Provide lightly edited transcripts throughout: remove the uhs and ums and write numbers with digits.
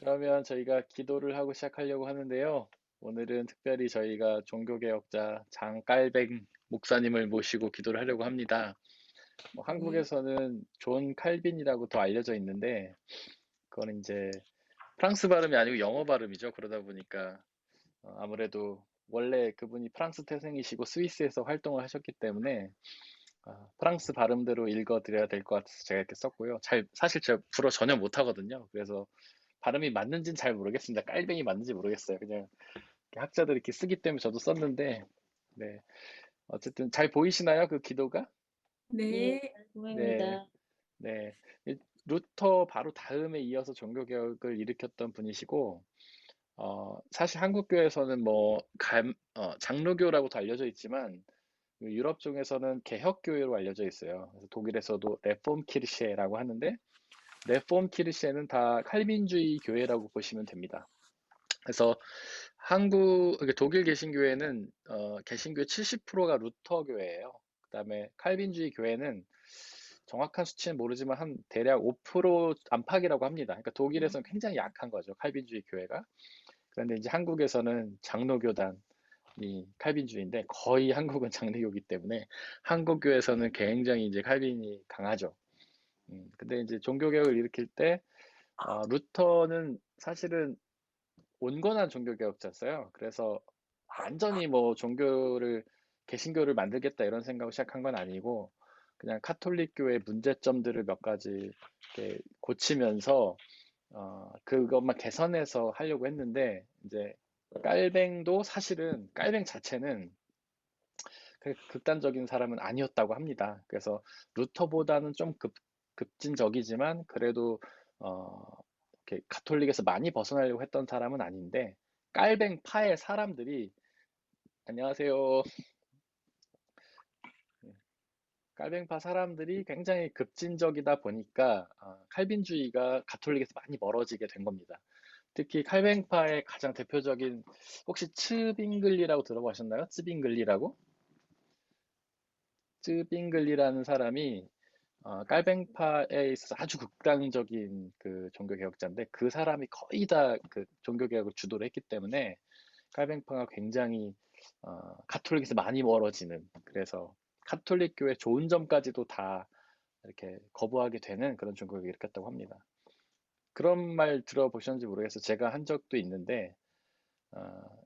그러면 저희가 기도를 하고 시작하려고 하는데요. 오늘은 특별히 저희가 종교개혁자 장깔뱅 목사님을 모시고 기도를 하려고 합니다. 네. 한국에서는 존 칼빈이라고 더 알려져 있는데, 그건 이제 프랑스 발음이 아니고 영어 발음이죠. 그러다 보니까 아무래도 원래 그분이 프랑스 태생이시고 스위스에서 활동을 하셨기 때문에 프랑스 발음대로 읽어드려야 될 것 같아서 제가 이렇게 썼고요. 사실 제가 불어 전혀 못하거든요. 그래서 발음이 맞는지는 잘 모르겠습니다. 깔뱅이 맞는지 모르겠어요. 그냥 학자들이 이렇게 쓰기 때문에 저도 썼는데, 네. 어쨌든 잘 보이시나요? 그 기도가? 예, 네, 네, 보입니다. 네. 루터 바로 다음에 이어서 종교개혁을 일으켰던 분이시고, 사실 한국교에서는 장로교라고도 알려져 있지만, 그 유럽 쪽에서는 개혁교회로 알려져 있어요. 그래서 독일에서도 레폼 키르셰라고 하는데, 레폼 키르셰는 다 칼빈주의 교회라고 보시면 됩니다. 그래서 독일 개신교회는 개신교의 70%가 루터 교회예요. 그다음에 칼빈주의 교회는 정확한 수치는 모르지만 한 대략 5% 안팎이라고 합니다. 그러니까 독일에서는 굉장히 약한 거죠, 칼빈주의 교회가. 그런데 이제 한국에서는 장로교단이 칼빈주의인데 거의 한국은 장로교이기 때문에 한국 교회에서는 굉장히 이제 칼빈이 강하죠. 근데 이제 종교개혁을 일으킬 때 루터는 사실은 온건한 종교개혁자였어요. 그래서 완전히 뭐 개신교를 만들겠다 이런 생각으로 시작한 건 아니고, 그냥 카톨릭 교회 문제점들을 몇 가지 이렇게 고치면서, 그것만 개선해서 하려고 했는데, 이제 깔뱅 자체는 그렇게 극단적인 사람은 아니었다고 합니다. 그래서 루터보다는 좀 급진적이지만, 그래도, 어, 이렇게 가톨릭에서 많이 벗어나려고 했던 사람은 아닌데, 깔뱅파의 사람들이, 안녕하세요. 깔뱅파 사람들이 굉장히 급진적이다 보니까 칼빈주의가 가톨릭에서 많이 멀어지게 된 겁니다. 특히 칼뱅파의 가장 대표적인, 혹시 츠빙글리라고 들어보셨나요? 츠빙글리라고? 츠빙글리라는 사람이 깔뱅파에 있어서 아주 극단적인 그 종교개혁자인데, 그 사람이 거의 다 그 종교개혁을 주도를 했기 때문에 깔뱅파가 굉장히 가톨릭에서 많이 멀어지는, 그래서 카톨릭 교회 좋은 점까지도 다 이렇게 거부하게 되는 그런 종교개혁을 일으켰다고 합니다. 그런 말 들어보셨는지 모르겠어요. 제가 한 적도 있는데,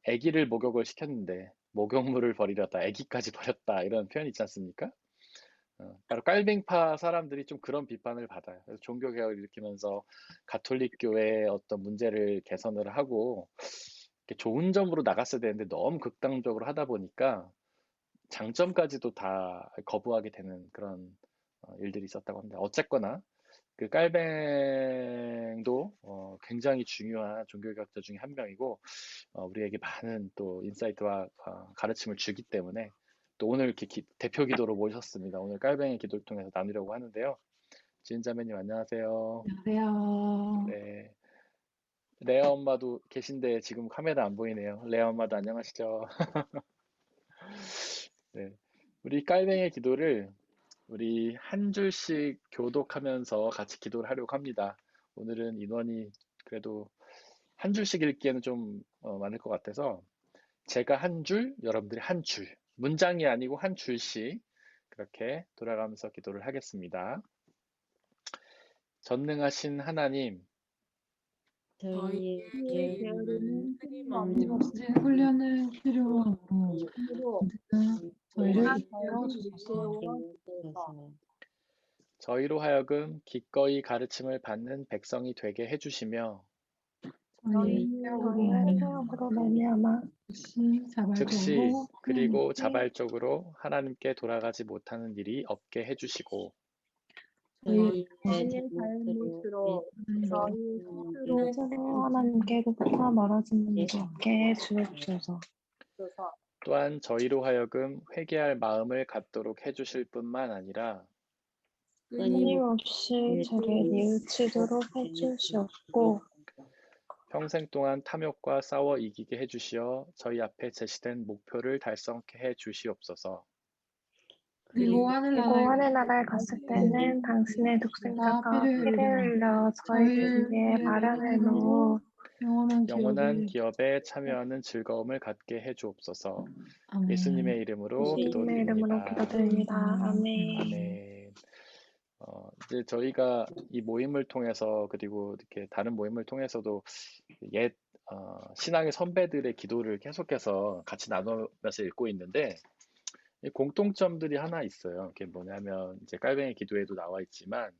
아기를 목욕을 시켰는데 목욕물을 버리려다 아기까지 버렸다, 이런 표현이 있지 않습니까? 바로 깔뱅파 사람들이 좀 그런 비판을 받아요. 그래서 종교개혁을 일으키면서 가톨릭 교회의 어떤 문제를 개선을 하고 이렇게 좋은 점으로 나갔어야 되는데 너무 극단적으로 하다 보니까 장점까지도 다 거부하게 되는 그런 일들이 있었다고 합니다. 어쨌거나 그 깔뱅도 굉장히 중요한 종교개혁자 중에 한 명이고, 우리에게 많은 또 인사이트와 가르침을 주기 때문에 또 오늘 이렇게 대표 기도로 모셨습니다. 오늘 깔뱅의 기도를 통해서 나누려고 하는데요. 지은자매님 안녕하세요. 안녕하세요. 네, 레아 엄마도 계신데 지금 카메라 안 보이네요. 레아 엄마도 안녕하시죠? 네, 우리 깔뱅의 기도를 우리 한 줄씩 교독하면서 같이 기도를 하려고 합니다. 오늘은 인원이 그래도 한 줄씩 읽기에는 좀 많을 것 같아서 제가 한 줄, 여러분들이 한 줄, 문장이 아니고 한 줄씩 그렇게 돌아가면서 기도를 하겠습니다. 전능하신 하나님, 저희의 저희의 게으름은 게으름은 끊임없는 끊임없는 훈련을 필요하고 힘으로 언제나 저희를 저희를 이끌어 주소서. 이끌어주셔서 저희로 하여금 기꺼이 가르침을 받는 백성이 되게 해주시며 저희의 저희의 사역으로 사역으로 말미암아 즉시 즉시 자발적으로 그리고 하나님께 자발적으로 하나님께 돌아가지 못하는 일이 없게 해주시고 저희의 저희의 잘못으로 잘못으로 인해서 저희 스스로 스스로 하나님께로부터 멀어지는 일이 없게 해주옵소서. 또한 저희로 하여금 회개할 마음을 갖도록 해주실 뿐만 아니라 끊임없이 저를 뉘우치도록 해주시옵고 평생 동안 탐욕과 싸워 이기게 해주시어 저희 앞에 제시된 목표를 달성케 해주시옵소서. 그리고 그리고 하늘나라에 갔을 때는 당신의 다 독생자가 피를 피를 흘려 흘려 저희를 저희를 위해 위해 마련해 마련해 놓은 놓은 영원한 기업에 참여하는 즐거움을 갖게 해주옵소서. 아멘. 예수님의 이름으로 예수님의 이름으로 기도드립니다. 기도드립니다. 아멘. 아멘. 이제 저희가 이 모임을 통해서 그리고 이렇게 다른 모임을 통해서도 옛 신앙의 선배들의 기도를 계속해서 같이 나누면서 읽고 있는데 이 공통점들이 하나 있어요. 그게 뭐냐면 이제 깔뱅이 기도에도 나와 있지만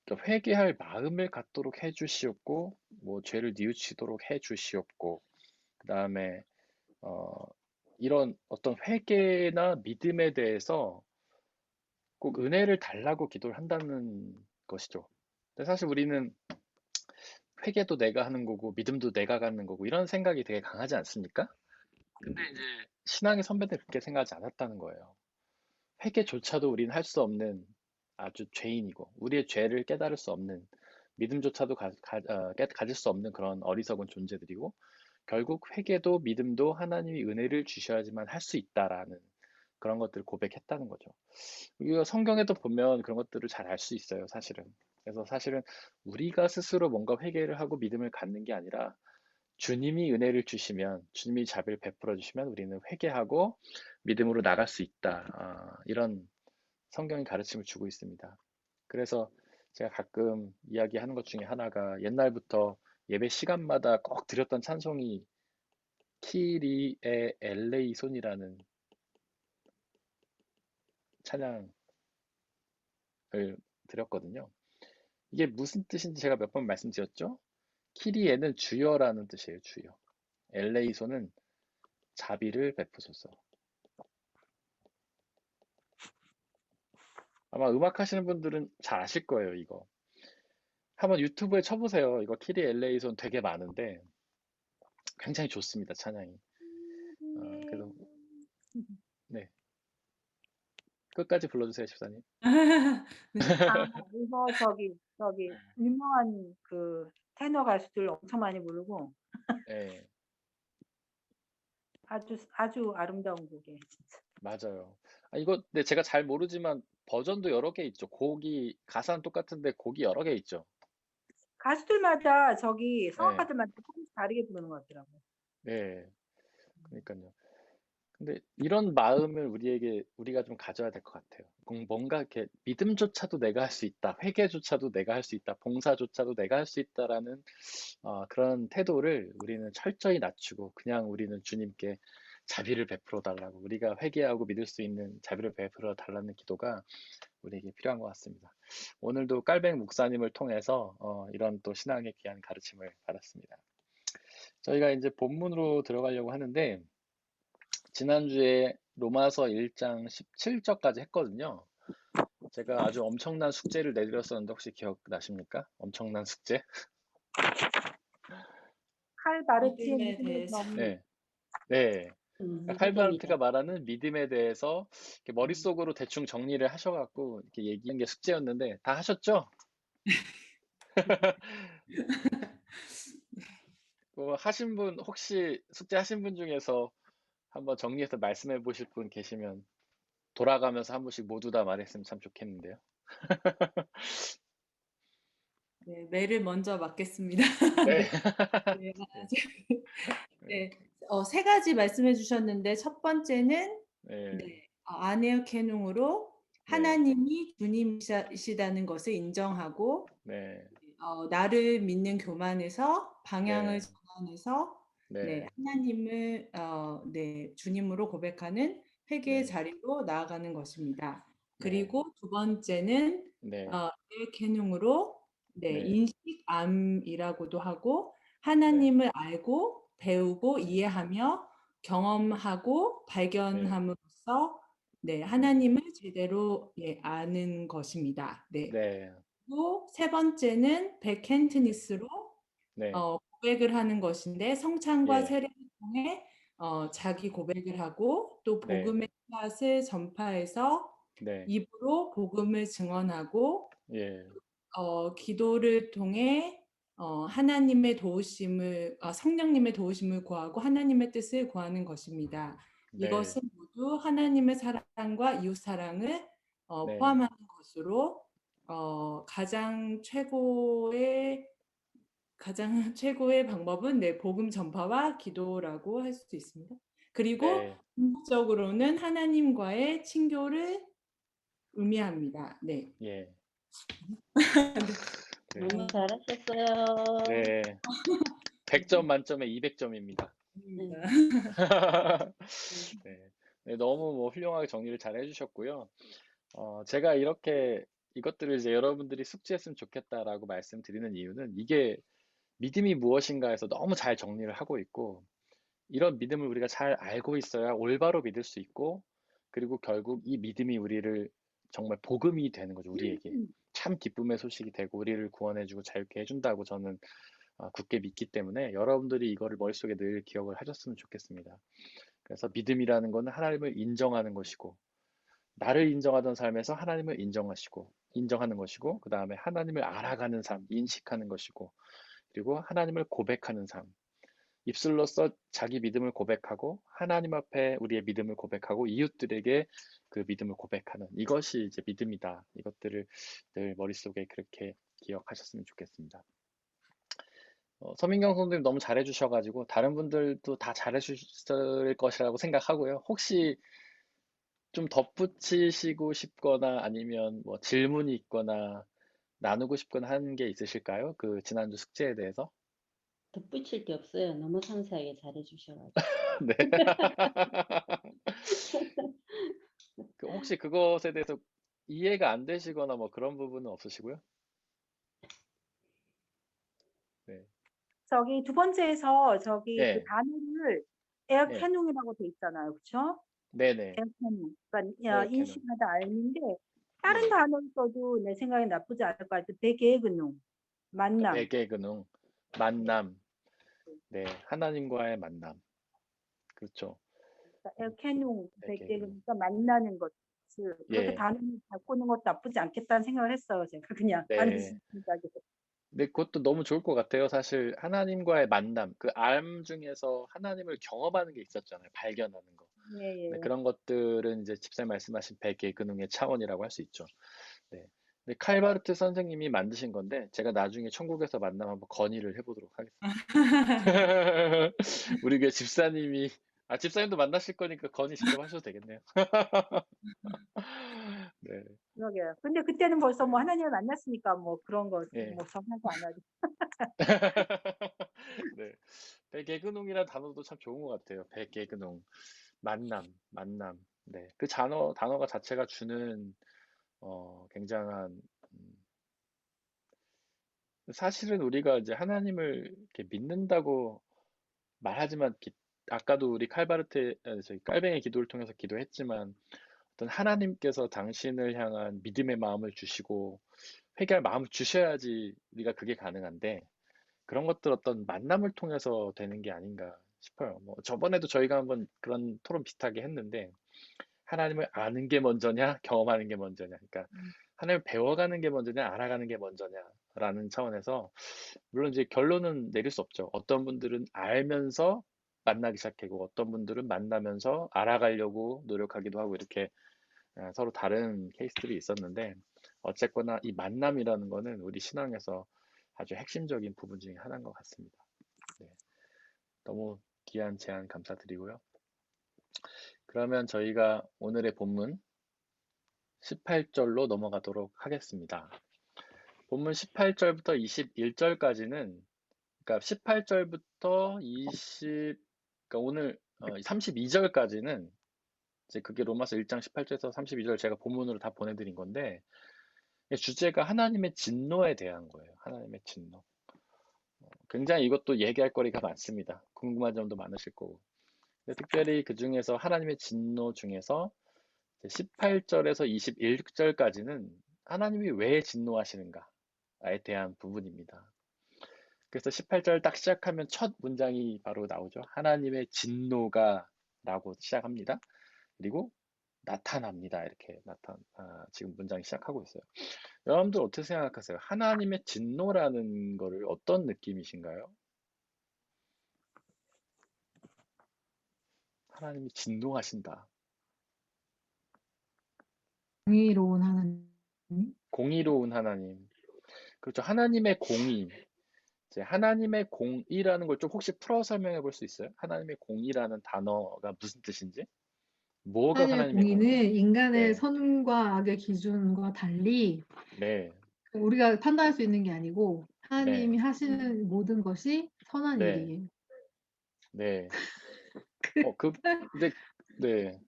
그러니까 회개할 마음을 갖도록 해주시옵고 뭐 죄를 뉘우치도록 해주시옵고 그 다음에 이런 어떤 회개나 믿음에 대해서 꼭 은혜를 달라고 기도를 한다는 것이죠. 근데 사실 우리는 회개도 내가 하는 거고 믿음도 내가 갖는 거고 이런 생각이 되게 강하지 않습니까? 근데 이제 신앙의 선배들 그렇게 생각하지 않았다는 거예요. 회개조차도 우리는 할 수 없는 아주 죄인이고 우리의 죄를 깨달을 수 없는 믿음조차도 가질 수 없는 그런 어리석은 존재들이고 결국 회개도 믿음도 하나님이 은혜를 주셔야지만 할 수 있다라는 그런 것들을 고백했다는 거죠. 우리가 성경에도 보면 그런 것들을 잘 알 수 있어요, 사실은. 그래서 사실은 우리가 스스로 뭔가 회개를 하고 믿음을 갖는 게 아니라 주님이 은혜를 주시면, 주님이 자비를 베풀어 주시면 우리는 회개하고 믿음으로 나갈 수 있다. 이런 성경이 가르침을 주고 있습니다. 그래서 제가 가끔 이야기하는 것 중에 하나가 옛날부터 예배 시간마다 꼭 드렸던 찬송이 키리의 엘레이손이라는 찬양을 드렸거든요. 이게 무슨 뜻인지 제가 몇 번 말씀드렸죠? 키리에는 주여라는 뜻이에요, 주여. 엘레이손은 자비를 베푸소서. 아마 음악 하시는 분들은 잘 아실 거예요, 이거. 한번 유튜브에 쳐보세요. 이거 키리 엘레이손 되게 많은데 굉장히 좋습니다, 찬양이. 그래서 네. 끝까지 불러주세요, 집사님. 이거 저기 유명한 그 테너 가수들 엄청 많이 부르고 네, 아주 아름다운 곡이에요. 진짜. 맞아요. 이거 네, 제가 잘 모르지만 버전도 여러 개 있죠. 곡이 가사는 똑같은데 곡이 여러 개 있죠. 가수들마다 저기 네, 성악가들마다 조금씩 다르게 부르는 것 같더라고요. 네, 그러니까요. 근데 이런 마음을 우리가 좀 가져야 될 것 같아요. 뭔가 이렇게 믿음조차도 내가 할 수 있다, 회개조차도 내가 할 수 있다, 봉사조차도 내가 할 수 있다라는 그런 태도를 우리는 철저히 낮추고 그냥 우리는 주님께 자비를 베풀어 달라고 우리가 회개하고 믿을 수 있는 자비를 베풀어 달라는 기도가 우리에게 필요한 것 같습니다. 오늘도 깔뱅 목사님을 통해서 이런 또 신앙의 귀한 가르침을 받았습니다. 저희가 이제 본문으로 들어가려고 하는데 지난주에 로마서 1장 17절까지 했거든요. 제가 아주 엄청난 숙제를 내드렸었는데 혹시 기억나십니까? 엄청난 숙제? 칼바르트의 믿음에 믿음을 대해서. 넘는 네. 네. 칼바르트가 말하는 믿음에 대해서 이렇게 머릿속으로 대충 정리를 하셔갖고 이렇게 얘기한 게 숙제였는데 다 하셨죠? 하신 분 혹시 숙제 하신 분 중에서 한번 정리해서 말씀해 보실 분 계시면 돌아가면서 한 분씩 모두 다 말했으면 참 좋겠는데요. 네, 매를 먼저 맡겠습니다. 네. 네, 네, 세 가지 말씀해 주셨는데 첫 번째는 네. 네, 아네어 케농으로 네. 하나님이 주님이시다는 것을 인정하고 네. 나를 믿는 교만에서 방향을 네. 전환해서 네, 네. 하나님을 네, 주님으로 고백하는 회개의 네. 자리로 나아가는 것입니다. 네. 그리고 두 번째는 네. 개능으로 네, 네. 인식암이라고도 하고 네. 하나님을 알고 배우고 이해하며 경험하고 네. 발견함으로써 네, 하나님을 제대로 예, 아는 것입니다. 네. 네. 그리고 세 번째는 백켄트니스로 네. 고백을 하는 것인데 성찬과 예. 세례를 통해 자기 고백을 하고 또 네. 복음의 씨앗을 전파해서 네. 입으로 복음을 증언하고 예. 기도를 통해 하나님의 도우심을 성령님의 도우심을 구하고 하나님의 뜻을 구하는 것입니다. 네. 이것은 모두 하나님의 사랑과 이웃 사랑을 네. 포함하는 것으로 가장 최고의 가장 최고의 방법은 네, 복음 전파와 기도라고 할 수도 있습니다. 그리고 네, 궁극적으로는 하나님과의 친교를 의미합니다. 네. 예, 네, 너무 잘하셨어요. 네. 100점 만점에 200점입니다. 입니다. 네, 네, 너무 뭐 훌륭하게 정리를 잘 해주셨고요. 제가 이렇게 이것들을 이제 여러분들이 숙지했으면 좋겠다라고 말씀드리는 이유는 이게 믿음이 무엇인가 해서 너무 잘 정리를 하고 있고, 이런 믿음을 우리가 잘 알고 있어야 올바로 믿을 수 있고, 그리고 결국 이 믿음이 우리를 정말 복음이 되는 거죠. 우리에게 참 기쁨의 소식이 되고 우리를 구원해주고 자유케 해준다고 저는 굳게 믿기 때문에 여러분들이 이거를 머릿속에 늘 기억을 하셨으면 좋겠습니다. 그래서 믿음이라는 것은 하나님을 인정하는 것이고, 나를 인정하던 삶에서 하나님을 인정하는 것이고, 그 다음에 하나님을 알아가는 삶, 인식하는 것이고, 그리고 하나님을 고백하는 삶. 입술로써 자기 믿음을 고백하고, 하나님 앞에 우리의 믿음을 고백하고, 이웃들에게 그 믿음을 고백하는 이것이 이제 믿음이다. 이것들을 늘 머릿속에 그렇게 기억하셨으면 좋겠습니다. 서민경 선생님 너무 잘해주셔가지고, 다른 분들도 다 잘해주실 것이라고 생각하고요. 혹시 좀 덧붙이시고 싶거나 아니면 뭐 질문이 있거나 나누고 싶거나 하는 게 있으실까요? 그 지난주 숙제에 대해서? 덧붙일 게 없어요. 너무 상세하게 잘해주셔가지고. 네. 혹시 그것에 대해서 이해가 안 되시거나 뭐 그런 부분은 없으시고요? 네. 저기 두 번째에서 저기 그 네. 단어를 네. 에어캐논이라고 돼 있잖아요. 그렇죠? 네네. 에어캐논. 그러니까 에어캐논. 인식하다 알는데 다른 네. 단어를 써도 내 생각에 나쁘지 않을 것 같아요. 베개그농, 만남. 베개근웅, 만남. 네. 하나님과의 만남. 그렇죠. 그러니까 에어캐논, 베개근웅. 베개그니까 만나는 것을 그렇게 예. 단어를 바꾸는 것도 나쁘지 않겠다는 생각을 했어요. 제가 그냥 안 네. 드신 생각에. 네, 그것도 너무 좋을 것 같아요. 사실 하나님과의 만남, 그 알 중에서 하나님을 경험하는 게 있었잖아요. 발견하는 거. 예, 네, 예. 그런 것들은 이제 집사님 말씀하신 백의 근흥의 차원이라고 할 수 있죠. 네. 근데 칼바르트 선생님이 만드신 건데 제가 나중에 천국에서 만나면 한번 건의를 해보도록 하겠습니다. 우리 교회 집사님이 집사님도 만나실 거니까 건의 직접 하셔도 되겠네요. 네. 그러게요. 근데 그때는 벌써 뭐 하나님을 만났으니까 뭐 그런 거 예. 뭐 전하고 안 하죠. 네. 백예근홍이라는 단어도 참 좋은 것 같아요. 백예근홍. 만남. 네. 그 단어가 자체가 주는, 굉장한, 사실은 우리가 이제 하나님을 이렇게 믿는다고 말하지만, 아까도 우리 저희 깔뱅이 기도를 통해서 기도했지만, 어떤 하나님께서 당신을 향한 믿음의 마음을 주시고, 회개할 마음을 주셔야지 우리가 그게 가능한데, 그런 것들 어떤 만남을 통해서 되는 게 아닌가 싶어요. 뭐 저번에도 저희가 한번 그런 토론 비슷하게 했는데 하나님을 아는 게 먼저냐, 경험하는 게 먼저냐. 그러니까 하나님을 배워가는 게 먼저냐, 알아가는 게 먼저냐라는 차원에서 물론 이제 결론은 내릴 수 없죠. 어떤 분들은 알면서 만나기 시작하고 어떤 분들은 만나면서 알아가려고 노력하기도 하고 이렇게 서로 다른 케이스들이 있었는데 어쨌거나 이 만남이라는 거는 우리 신앙에서 아주 핵심적인 부분 중에 하나인 것 같습니다. 네. 너무 귀한 제안 감사드리고요. 그러면 저희가 오늘의 본문 18절로 넘어가도록 하겠습니다. 본문 18절부터 21절까지는, 그러니까 18절부터 그러니까 오늘 32절까지는 이제 그게 로마서 1장 18절에서 32절 제가 본문으로 다 보내드린 건데 주제가 하나님의 진노에 대한 거예요. 하나님의 진노. 굉장히 이것도 얘기할 거리가 많습니다. 궁금한 점도 많으실 거고. 특별히 그 중에서 하나님의 진노 중에서 18절에서 21절까지는 하나님이 왜 진노하시는가에 대한 부분입니다. 그래서 18절 딱 시작하면 첫 문장이 바로 나오죠. 하나님의 진노가 라고 시작합니다. 그리고 나타납니다. 이렇게 지금 문장이 시작하고 있어요. 여러분들 어떻게 생각하세요? 하나님의 진노라는 거를 어떤 느낌이신가요? 하나님이 진노하신다. 공의로운 하나님. 공의로운 하나님. 그렇죠. 하나님의 공의. 이제 하나님의 공의라는 걸 좀 혹시 풀어 설명해 볼 수 있어요? 하나님의 공의라는 단어가 무슨 뜻인지? 뭐가 하나님의 하나님의 공의예요? 공의는 인간의 네, 선과 악의 기준과 달리 네, 우리가 판단할 수 있는 게 아니고 네, 하나님이 하시는 모든 것이 선한 네, 일이에요. 네. 근데, 네, 그런데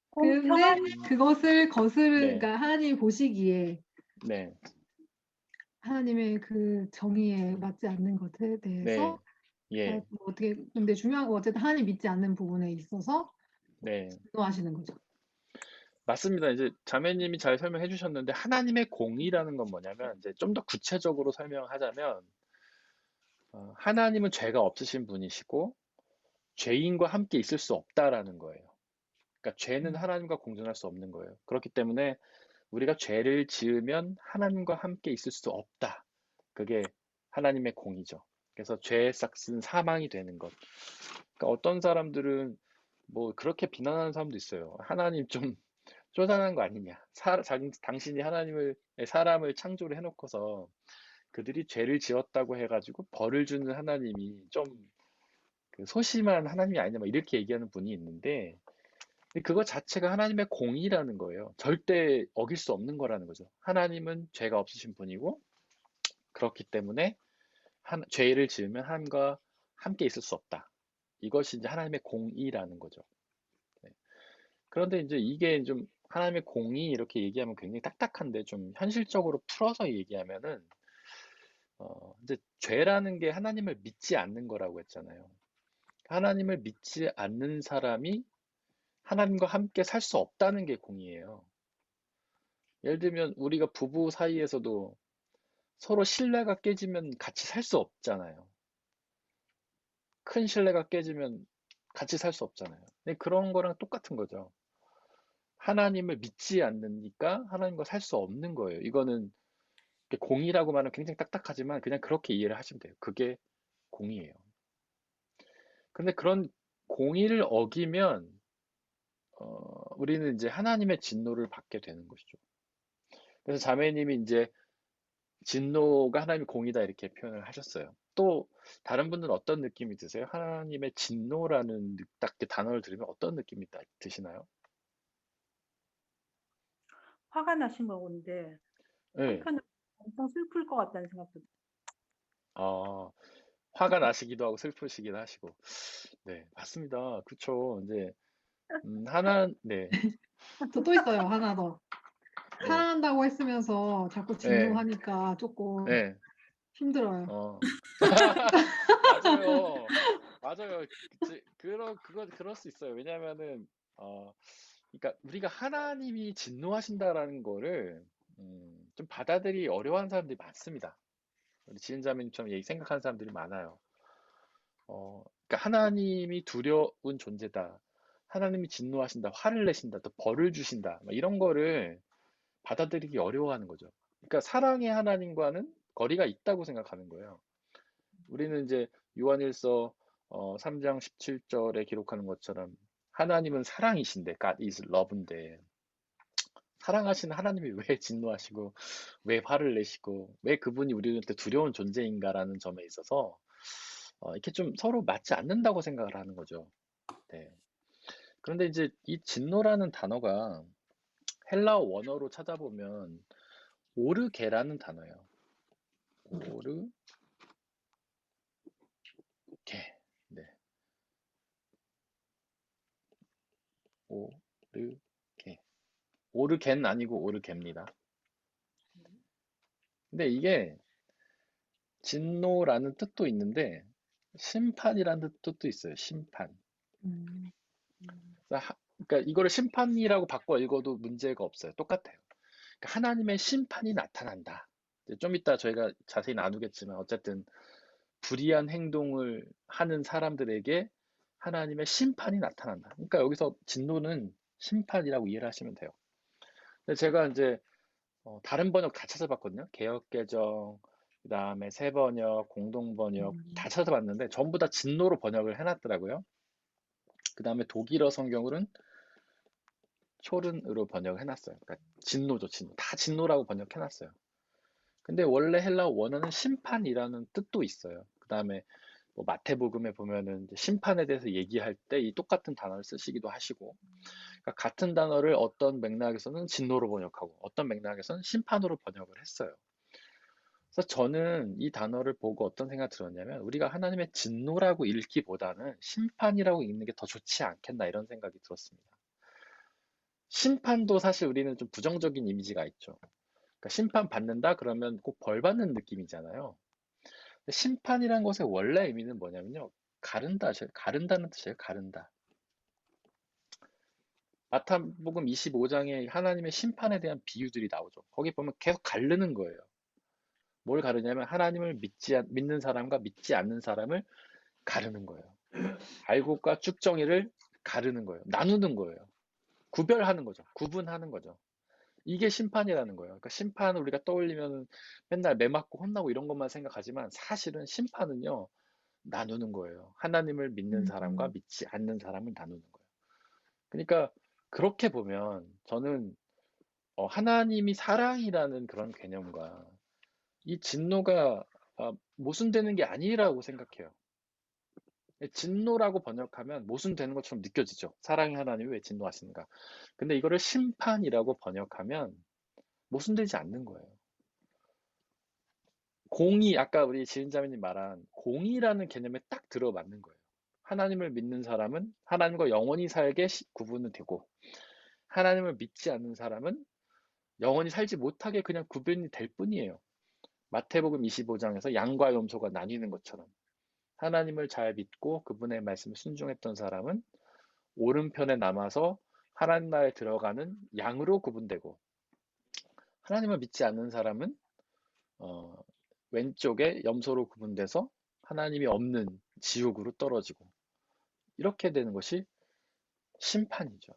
공평한 그것을 네, 그러니까 하나님이 보시기에 네, 하나님의 그 정의에 맞지 않는 것에 네, 대해서 예, 뭐 어떻게 근데 중요한 건 어쨌든 하나님 믿지 않는 부분에 있어서 네. 분노하시는 거죠. 맞습니다. 이제 자매님이 잘 설명해 주셨는데, 하나님의 공의라는 건 뭐냐면, 이제 좀 더 구체적으로 설명하자면, 하나님은 죄가 없으신 분이시고, 죄인과 함께 있을 수 없다라는 거예요. 그러니까 죄는 하나님과 공존할 수 없는 거예요. 그렇기 때문에 우리가 죄를 지으면 하나님과 함께 있을 수 없다. 그게 하나님의 공의죠. 그래서 죄의 삭은 사망이 되는 것. 그러니까 어떤 사람들은 뭐 그렇게 비난하는 사람도 있어요. 하나님 좀 쪼잔한 거 아니냐. 당신이 사람을 창조를 해놓고서 그들이 죄를 지었다고 해가지고 벌을 주는 하나님이 좀 그 소심한 하나님이 아니냐, 막 이렇게 얘기하는 분이 있는데, 근데 그거 자체가 하나님의 공의라는 거예요. 절대 어길 수 없는 거라는 거죠. 하나님은 죄가 없으신 분이고, 그렇기 때문에 죄를 지으면 하나님과 함께 있을 수 없다. 이것이 이제 하나님의 공의라는 거죠. 네. 그런데 이제 이게 좀 하나님의 공의 이렇게 얘기하면 굉장히 딱딱한데, 좀 현실적으로 풀어서 얘기하면은 이제 죄라는 게 하나님을 믿지 않는 거라고 했잖아요. 하나님을 믿지 않는 사람이 하나님과 함께 살 수 없다는 게 공의예요. 예를 들면 우리가 부부 사이에서도 서로 신뢰가 깨지면 같이 살 수 없잖아요. 큰 신뢰가 깨지면 같이 살 수 없잖아요. 근데 그런 거랑 똑같은 거죠. 하나님을 믿지 않으니까 하나님과 살 수 없는 거예요. 이거는 공의라고 말하면 굉장히 딱딱하지만 그냥 그렇게 이해를 하시면 돼요. 그게 공의예요. 근데 그런 공의를 어기면 우리는 이제 하나님의 진노를 받게 되는 것이죠. 그래서 자매님이 이제 진노가 하나님의 공이다 이렇게 표현을 하셨어요. 또 다른 분들은 어떤 느낌이 드세요? 하나님의 진노라는 딱 그 단어를 들으면 어떤 느낌이 드시나요? 화가 나신 거건데 네. 한편으로 엄청 슬플 것 같다는 생각도 들어요. 아, 화가 나시기도 하고 슬프시기도 하시고. 네, 맞습니다. 그렇죠. 이제 네, 또 있어요. 하나 더. 네, 사랑한다고 했으면서 자꾸 네, 진노하니까 조금 네. 힘들어요. 맞아요. 맞아요. 그럴 수 있어요. 왜냐면은, 그러니까 우리가 하나님이 진노하신다라는 거를, 좀 받아들이기 어려워하는 사람들이 많습니다. 우리 지은자매님처럼 생각하는 사람들이 많아요. 그러니까 하나님이 두려운 존재다. 하나님이 진노하신다. 화를 내신다. 또 벌을 주신다. 막 이런 거를 받아들이기 어려워하는 거죠. 그러니까 사랑의 하나님과는 거리가 있다고 생각하는 거예요. 우리는 이제 요한일서 3장 17절에 기록하는 것처럼 하나님은 사랑이신데, God is love인데, 사랑하시는 하나님이 왜 진노하시고 왜 화를 내시고 왜 그분이 우리한테 두려운 존재인가라는 점에 있어서 이렇게 좀 서로 맞지 않는다고 생각을 하는 거죠. 네. 그런데 이제 이 진노라는 단어가 헬라어 원어로 찾아보면 오르게라는 단어예요. 오르게. 네. 오르게. 오르겐 아니고 오르게입니다. 근데 이게 진노라는 뜻도 있는데 심판이라는 뜻도 있어요. 심판. 음. 그러니까 이거를 심판이라고 바꿔 읽어도 문제가 없어요. 똑같아요. 그러니까 하나님의 심판이 나타난다. 이제 좀 이따 저희가 자세히 나누겠지만 어쨌든 불의한 행동을 하는 사람들에게 하나님의 심판이 나타난다. 그러니까 여기서 진노는 심판이라고 이해를 하시면 돼요. 근데 제가 이제 다른 번역 다 찾아봤거든요. 개역개정, 그 다음에 새번역, 공동번역 다 찾아봤는데 전부 다 진노로 번역을 해놨더라고요. 그 다음에 독일어 성경으로는 초른으로 번역을 해놨어요. 그러니까 진노죠, 진노. 다 진노라고 번역해놨어요. 근데 원래 헬라어 원어는 심판이라는 뜻도 있어요. 그다음에 뭐 마태복음에 보면은 이제 심판에 대해서 얘기할 때 이 똑같은 단어를 쓰시기도 하시고, 그러니까 같은 단어를 어떤 맥락에서는 진노로 번역하고 어떤 맥락에서는 심판으로 번역을 했어요. 그래서 저는 이 단어를 보고 어떤 생각 들었냐면, 우리가 하나님의 진노라고 읽기보다는 심판이라고 읽는 게 더 좋지 않겠나 이런 생각이 들었습니다. 심판도 사실 우리는 좀 부정적인 이미지가 있죠. 그러니까 심판 받는다 그러면 꼭 벌 받는 느낌이잖아요. 근데 심판이란 것의 원래 의미는 뭐냐면요, 가른다는 뜻이에요. 가른다. 마태복음 25장에 하나님의 심판에 대한 비유들이 나오죠. 거기 보면 계속 가르는 거예요. 뭘 가르냐면 하나님을 믿는 사람과 믿지 않는 사람을 가르는 거예요. 알곡과 쭉정이를 가르는 거예요. 나누는 거예요. 구별하는 거죠. 구분하는 거죠. 이게 심판이라는 거예요. 그러니까 심판을 우리가 떠올리면 맨날 매 맞고 혼나고 이런 것만 생각하지만, 사실은 심판은요, 나누는 거예요. 하나님을 믿는 사람과 믿지 않는 사람을 나누는 거예요. 그러니까 그렇게 보면 저는 하나님이 사랑이라는 그런 개념과 이 진노가 모순되는 게 아니라고 생각해요. 진노라고 번역하면 모순되는 것처럼 느껴지죠. 사랑의 하나님이 왜 진노하시는가. 근데 이거를 심판이라고 번역하면 모순되지 않는 거예요. 공의, 아까 우리 지은자매님 말한 공의라는 개념에 딱 들어맞는 거예요. 하나님을 믿는 사람은 하나님과 영원히 살게 구분은 되고, 하나님을 믿지 않는 사람은 영원히 살지 못하게 그냥 구분이 될 뿐이에요. 마태복음 25장에서 양과 염소가 나뉘는 것처럼 하나님을 잘 믿고 그분의 말씀을 순종했던 사람은 오른편에 남아서 하나님 나라에 들어가는 양으로 구분되고, 하나님을 믿지 않는 사람은 왼쪽에 염소로 구분돼서 하나님이 없는 지옥으로 떨어지고, 이렇게 되는 것이 심판이죠.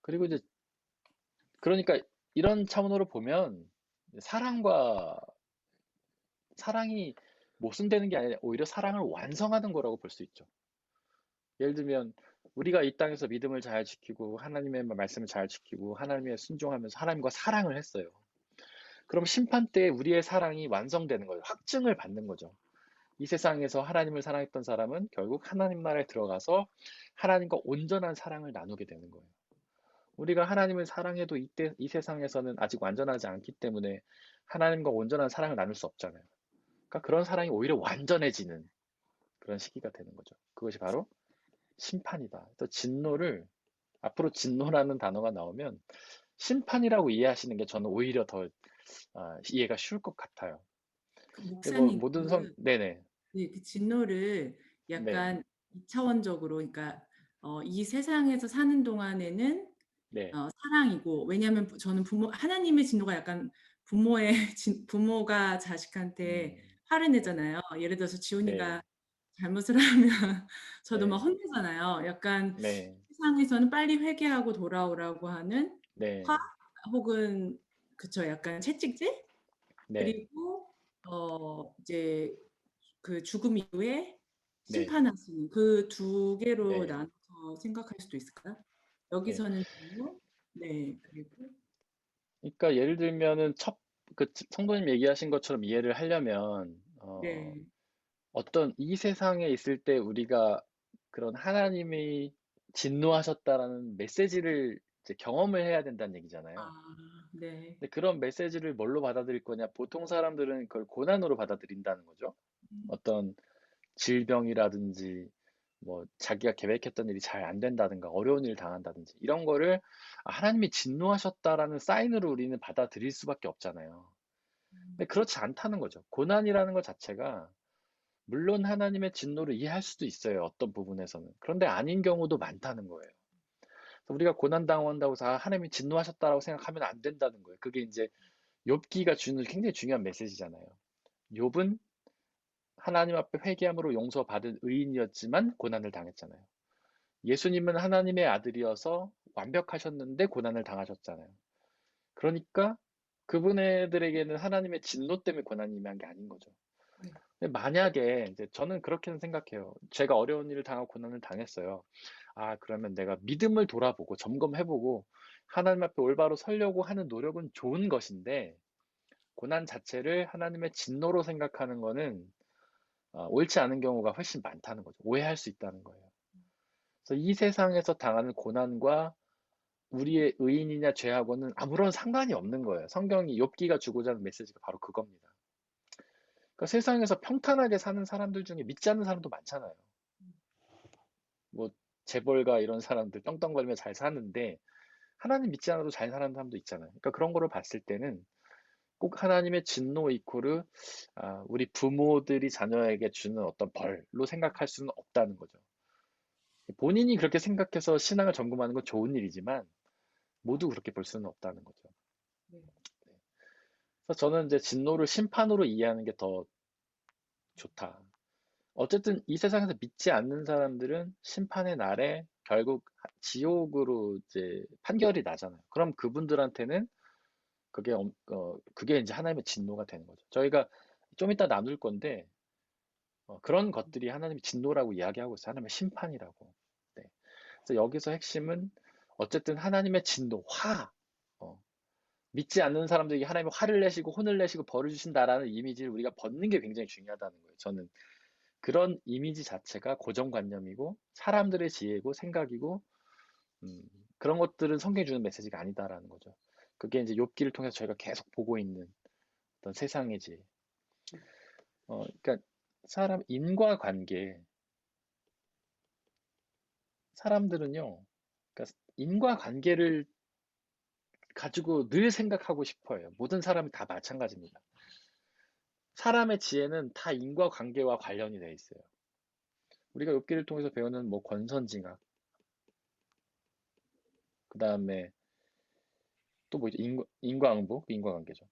그리고 이제 그러니까 이런 차원으로 보면 사랑이 모순되는 게 아니라 오히려 사랑을 완성하는 거라고 볼 수 있죠. 예를 들면 우리가 이 땅에서 믿음을 잘 지키고 하나님의 말씀을 잘 지키고 하나님의 순종하면서 하나님과 사랑을 했어요. 그럼 심판 때 우리의 사랑이 완성되는 거예요. 확증을 받는 거죠. 이 세상에서 하나님을 사랑했던 사람은 결국 하나님 나라에 들어가서 하나님과 온전한 사랑을 나누게 되는 거예요. 우리가 하나님을 사랑해도 이 세상에서는 아직 완전하지 않기 때문에 하나님과 온전한 사랑을 나눌 수 없잖아요. 그러니까 그런 사랑이 오히려 완전해지는 그런 시기가 되는 거죠. 그것이 바로 심판이다. 또 진노를, 앞으로 진노라는 단어가 나오면 심판이라고 이해하시는 게 저는 오히려 더 이해가 쉬울 것 같아요. 그 뭐 목사님, 모든 네네. 네, 그 진노를 네. 약간 이차원적으로, 그러니까 이 세상에서 사는 동안에는 네. 사랑이고, 왜냐하면 저는 하나님의 진노가 약간 부모의 부모가 자식한테 화를 내잖아요. 예를 들어서 네. 지훈이가 잘못을 하면 저도 막 네. 혼내잖아요. 약간 네. 세상에서는 빨리 회개하고 돌아오라고 하는 화, 네. 혹은 그쵸, 약간 채찍질? 네. 그리고 이제 그 죽음 이후에 네. 심판하시는 그 두 개로 네. 나눠서 생각할 수도 있을까요? 네. 여기서는 진노, 네, 그리고 그러니까 예를 들면은 성도님 얘기하신 것처럼 이해를 하려면 네, 어떤 이 세상에 있을 때 우리가 그런 하나님이 진노하셨다라는 메시지를 이제 경험을 해야 된다는 얘기잖아요. 네, 근데 그런 메시지를 뭘로 받아들일 거냐? 보통 사람들은 그걸 고난으로 받아들인다는 거죠. 어떤 질병이라든지 뭐 자기가 계획했던 일이 잘 안 된다든가 어려운 일을 당한다든지 이런 거를 하나님이 진노하셨다라는 사인으로 우리는 받아들일 수밖에 없잖아요. 근데 그렇지 않다는 거죠. 고난이라는 것 자체가 물론 하나님의 진노를 이해할 수도 있어요. 어떤 부분에서는. 그런데 아닌 경우도 많다는 거예요. 그래서 우리가 고난 당한다고 해서 하나님이 진노하셨다라고 생각하면 안 된다는 거예요. 그게 이제 욥기가 주는 굉장히 중요한 메시지잖아요. 욥은 하나님 앞에 회개함으로 용서받은 의인이었지만 고난을 당했잖아요. 예수님은 하나님의 아들이어서 완벽하셨는데 고난을 당하셨잖아요. 그러니까 그분들에게는 하나님의 진노 때문에 고난이 임한 게 아닌 거죠. 네. 근데 만약에 이제 저는 그렇게는 생각해요. 제가 어려운 일을 당하고 고난을 당했어요. 그러면 내가 믿음을 돌아보고 점검해보고 하나님 앞에 올바로 서려고 하는 노력은 좋은 것인데, 고난 자체를 하나님의 진노로 생각하는 거는 옳지 않은 경우가 훨씬 많다는 거죠. 오해할 수 있다는 거예요. 그래서 이 세상에서 당하는 고난과 우리의 의인이냐 죄하고는 아무런 상관이 없는 거예요. 성경이 욥기가 주고자 하는 메시지가 바로 그겁니다. 그러니까 세상에서 평탄하게 사는 사람들 중에 믿지 않는 사람도 많잖아요. 뭐 재벌가 이런 사람들 떵떵거리며 잘 사는데 하나님 믿지 않아도 잘 사는 사람도 있잖아요. 그러니까 그런 거를 봤을 때는 꼭 하나님의 진노 이코르 우리 부모들이 자녀에게 주는 어떤 벌로 생각할 수는 없다는 거죠. 본인이 그렇게 생각해서 신앙을 점검하는 건 좋은 일이지만 모두 그렇게 볼 수는 없다는 거죠. 네. 그래서 저는 이제 진노를 심판으로 이해하는 게 더 좋다. 어쨌든 이 세상에서 믿지 않는 사람들은 심판의 날에 결국 지옥으로 이제 판결이 나잖아요. 그럼 그분들한테는 그게 이제 하나님의 진노가 되는 거죠. 저희가 좀 이따 나눌 건데 그런 것들이 하나님의 진노라고 이야기하고 있어요. 하나님의 심판이라고. 네. 그래서 여기서 핵심은 어쨌든 하나님의 진노, 화. 믿지 않는 사람들에게 하나님이 화를 내시고 혼을 내시고 벌을 주신다라는 이미지를 우리가 벗는 게 굉장히 중요하다는 거예요. 저는 그런 이미지 자체가 고정관념이고 사람들의 지혜고 생각이고 그런 것들은 성경이 주는 메시지가 아니다라는 거죠. 그게 이제 욥기를 통해서 저희가 계속 보고 있는 어떤 세상의 지혜. 그러니까 사람 인과관계 사람들은요. 그러니까 인과관계를 가지고 늘 생각하고 싶어요. 모든 사람이 다 마찬가지입니다. 사람의 지혜는 다 인과관계와 관련이 되어 있어요. 우리가 욥기를 통해서 배우는 뭐 권선징악, 그 다음에 또 뭐죠? 인과응보, 인과관계죠.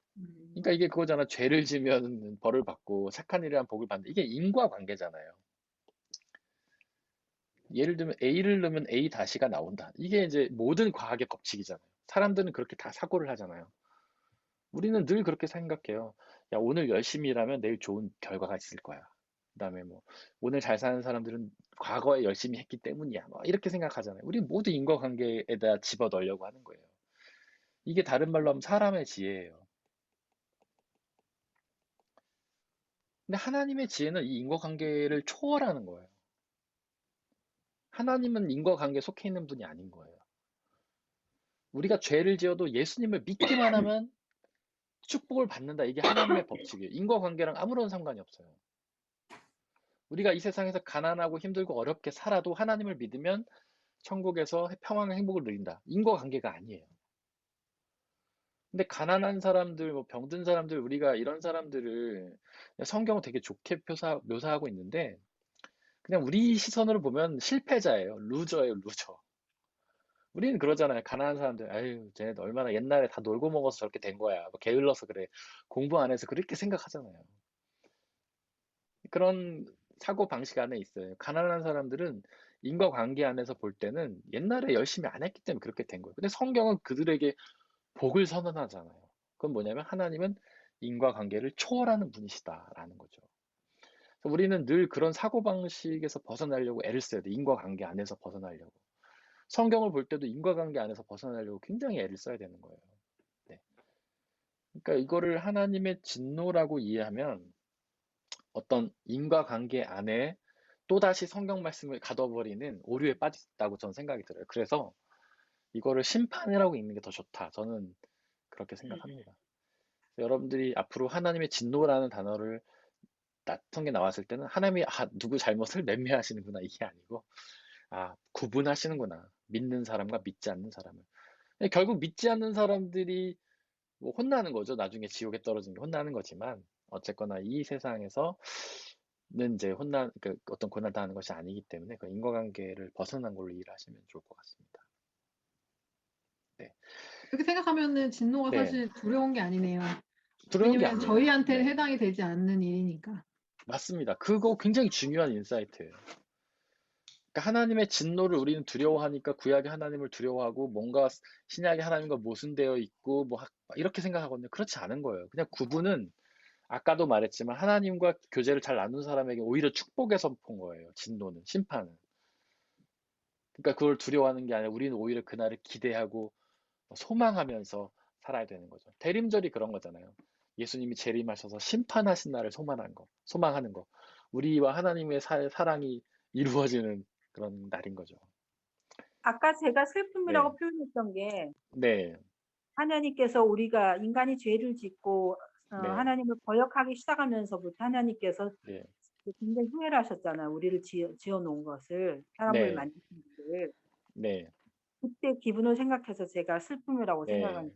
그러니까 이게 그거잖아. 죄를 지면 벌을 받고 착한 일을 하면 복을 받는다. 이게 인과관계잖아요. 예를 들면 A를 넣으면 A 다시가 나온다. 이게 이제 모든 과학의 법칙이잖아요. 사람들은 그렇게 다 사고를 하잖아요. 우리는 늘 그렇게 생각해요. 야, 오늘 열심히 일하면 내일 좋은 결과가 있을 거야. 그다음에 뭐 오늘 잘 사는 사람들은 과거에 열심히 했기 때문이야. 뭐 이렇게 생각하잖아요. 우리 모두 인과관계에다 집어넣으려고 하는 거예요. 이게 다른 말로 하면 사람의 지혜예요. 근데 하나님의 지혜는 이 인과관계를 초월하는 거예요. 하나님은 인과관계에 속해 있는 분이 아닌 거예요. 우리가 죄를 지어도 예수님을 믿기만 하면 축복을 받는다. 이게 하나님의 법칙이에요. 인과관계랑 아무런 상관이 없어요. 우리가 이 세상에서 가난하고 힘들고 어렵게 살아도 하나님을 믿으면 천국에서 평안과 행복을 누린다. 인과관계가 아니에요. 근데 가난한 사람들, 뭐 병든 사람들, 우리가 이런 사람들을 성경은 되게 좋게 묘사하고 있는데 그냥 우리 시선으로 보면 실패자예요. 루저예요, 루저. 우리는 그러잖아요. 가난한 사람들, 아유, 쟤네들 얼마나 옛날에 다 놀고 먹어서 저렇게 된 거야. 뭐 게을러서 그래. 공부 안 해서 그렇게 생각하잖아요. 그런 사고 방식 안에 있어요. 가난한 사람들은 인과관계 안에서 볼 때는 옛날에 열심히 안 했기 때문에 그렇게 된 거예요. 근데 성경은 그들에게 복을 선언하잖아요. 그건 뭐냐면 하나님은 인과관계를 초월하는 분이시다라는 거죠. 그래서 우리는 늘 그런 사고방식에서 벗어나려고 애를 써야 돼. 인과관계 안에서 벗어나려고. 성경을 볼 때도 인과관계 안에서 벗어나려고 굉장히 애를 써야 되는 거예요. 네. 그러니까 이거를 하나님의 진노라고 이해하면 어떤 인과관계 안에 또다시 성경 말씀을 가둬버리는 오류에 빠졌다고 저는 생각이 들어요. 그래서 이거를 심판이라고 읽는 게 더 좋다. 저는 그렇게 생각합니다. 여러분들이 앞으로 하나님의 진노라는 단어를 성경에 나왔을 때는 하나님이 누구 잘못을 맴매하시는구나 이게 아니고 구분하시는구나. 믿는 사람과 믿지 않는 사람을. 결국 믿지 않는 사람들이 뭐 혼나는 거죠. 나중에 지옥에 떨어지는 게 혼나는 거지만 어쨌거나 이 세상에서는 이제 어떤 고난 당하는 것이 아니기 때문에 그 인과관계를 벗어난 걸로 이해하시면 좋을 것 같습니다. 네. 그렇게 생각하면은 진노가 네. 사실 두려운 게 아니네요. 두려운 게 왜냐면 아니에요. 저희한테는 네. 해당이 되지 않는 일이니까. 맞습니다. 그거 굉장히 중요한 인사이트예요. 그러니까 하나님의 진노를 우리는 두려워하니까 구약의 하나님을 두려워하고 뭔가 신약의 하나님과 모순되어 있고 뭐 이렇게 생각하거든요. 그렇지 않은 거예요. 그냥 구분은 아까도 말했지만 하나님과 교제를 잘 나눈 사람에게 오히려 축복의 선포인 거예요. 진노는, 심판은. 그러니까 그걸 두려워하는 게 아니라 우리는 오히려 그날을 기대하고 소망하면서 살아야 되는 거죠. 대림절이 그런 거잖아요. 예수님이 재림하셔서 심판하신 날을 소망하는 거. 우리와 하나님의 사랑이 이루어지는 그런 날인 거죠. 아까 제가 네, 슬픔이라고 표현했던 게 네, 하나님께서 우리가 인간이 죄를 짓고 네, 하나님을 거역하기 시작하면서부터 하나님께서 네, 굉장히 후회를 하셨잖아요. 우리를 지어 놓은 것을, 사람을 네, 만드신 것을. 네, 그때 기분을 생각해서 제가 슬픔이라고 네, 생각한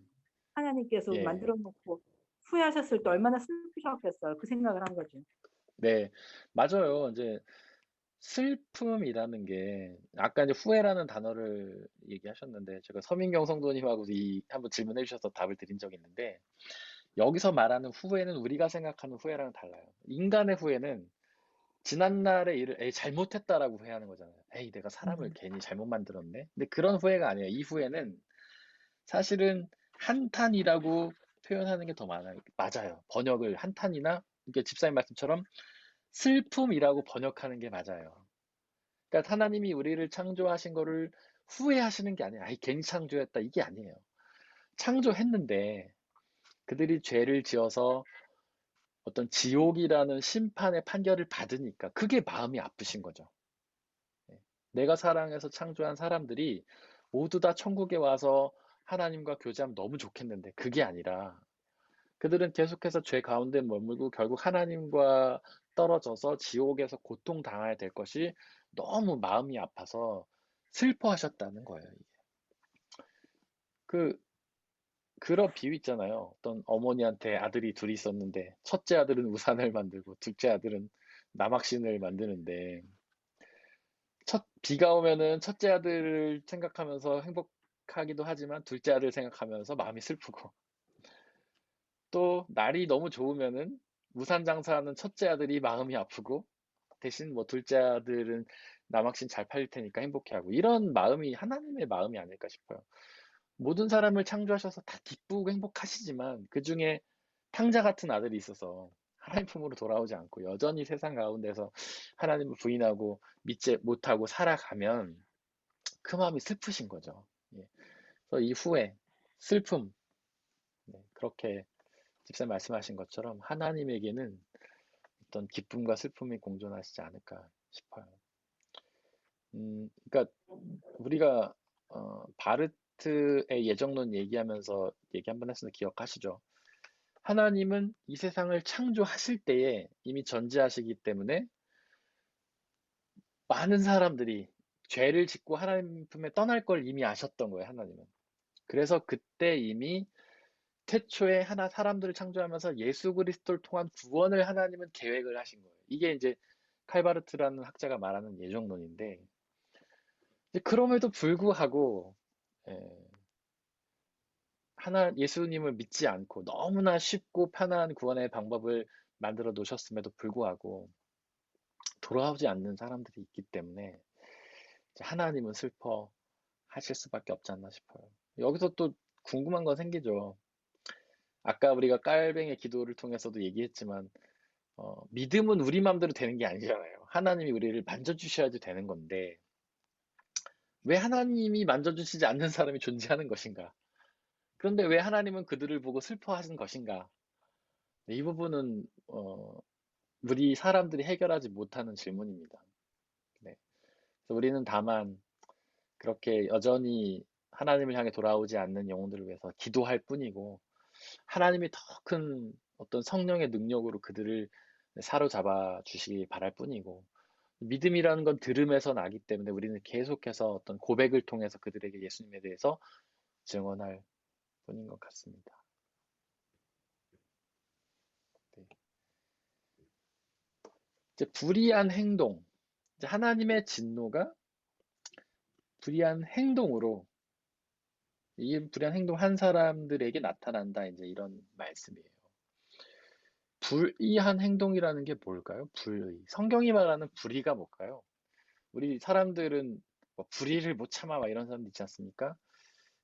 하나님께서 예, 만들어 놓고 후회하셨을 때 네, 얼마나 슬프셨겠어요. 그 생각을 한 거죠. 네, 맞아요. 이제 슬픔이라는 게 아까 이제 후회라는 단어를 얘기하셨는데 제가 서민경 성도님하고 한번 질문해 주셔서 답을 드린 적이 있는데 여기서 말하는 후회는 우리가 생각하는 후회랑은 달라요. 인간의 후회는 지난날의 일을 에이 잘못했다라고 후회하는 거잖아요. 에이 내가 사람을 괜히 잘못 만들었네. 근데 그런 후회가 아니에요. 이 후회는 사실은 한탄이라고 표현하는 게 더 많아요. 맞아요. 번역을 한탄이나 이렇게 집사님 말씀처럼 슬픔이라고 번역하는 게 맞아요. 그러니까 하나님이 우리를 창조하신 거를 후회하시는 게 아니에요. 아이 괜히 창조했다 이게 아니에요. 창조했는데 그들이 죄를 지어서 어떤 지옥이라는 심판의 판결을 받으니까 그게 마음이 아프신 거죠. 예. 내가 사랑해서 창조한 사람들이 모두 다 천국에 와서 하나님과 교제하면 너무 좋겠는데 그게 아니라 그들은 계속해서 죄 가운데 머물고 결국 하나님과 떨어져서 지옥에서 고통당해야 될 것이 너무 마음이 아파서 슬퍼하셨다는 거예요. 그, 그런 비유 있잖아요. 어떤 어머니한테 아들이 둘이 있었는데 첫째 아들은 우산을 만들고 둘째 아들은 남학신을 만드는데 비가 오면은 첫째 아들을 생각하면서 행복하기도 하지만 둘째 아들 생각하면서 마음이 슬프고 또 날이 너무 좋으면은 우산 장사하는 첫째 아들이 마음이 아프고 대신 뭐 둘째 아들은 남학신 잘 팔릴 테니까 행복해하고 이런 마음이 하나님의 마음이 아닐까 싶어요. 모든 사람을 창조하셔서 다 기쁘고 행복하시지만 그 중에 탕자 같은 아들이 있어서 하나님 품으로 돌아오지 않고 여전히 세상 가운데서 하나님을 부인하고 믿지 못하고 살아가면 그 마음이 슬프신 거죠. 예. 그래서 이 후회, 슬픔, 네, 그렇게 집사님 말씀하신 것처럼 하나님에게는 어떤 기쁨과 슬픔이 공존하시지 않을까 싶어요. 그러니까 우리가 바르트의 예정론 얘기하면서 얘기 한번 했었는데 기억하시죠? 하나님은 이 세상을 창조하실 때에 이미 전제하시기 때문에 많은 사람들이 죄를 짓고 하나님 품에 떠날 걸 이미 아셨던 거예요, 하나님은. 그래서 그때 이미 태초에 사람들을 창조하면서 예수 그리스도를 통한 구원을 하나님은 계획을 하신 거예요. 이게 이제 칼바르트라는 학자가 말하는 예정론인데, 그럼에도 불구하고, 예, 예수님을 믿지 않고 너무나 쉽고 편한 구원의 방법을 만들어 놓으셨음에도 불구하고 돌아오지 않는 사람들이 있기 때문에 이제 하나님은 슬퍼하실 수밖에 없지 않나 싶어요. 여기서 또 궁금한 건 생기죠. 아까 우리가 깔뱅의 기도를 통해서도 얘기했지만 믿음은 우리 마음대로 되는 게 아니잖아요. 하나님이 우리를 만져주셔야지 되는 건데 왜 하나님이 만져주시지 않는 사람이 존재하는 것인가? 그런데 왜 하나님은 그들을 보고 슬퍼하신 것인가? 네, 이 부분은 우리 사람들이 해결하지 못하는 질문입니다. 네. 그래서 우리는 다만 그렇게 여전히 하나님을 향해 돌아오지 않는 영혼들을 위해서 기도할 뿐이고 하나님이 더 큰 어떤 성령의 능력으로 그들을 사로잡아 주시기 바랄 뿐이고 믿음이라는 건 들음에서 나기 때문에 우리는 계속해서 어떤 고백을 통해서 그들에게 예수님에 대해서 증언할 뿐인 것 같습니다. 네. 이제 불의한 행동, 이제 하나님의 진노가 불의한 행동으로 이 불의한 행동 한 사람들에게 나타난다. 이제 이런 말씀이에요. 불의한 행동이라는 게 뭘까요? 불의. 성경이 말하는 불의가 뭘까요? 우리 사람들은 뭐 불의를 못 참아 막 이런 사람 있지 않습니까?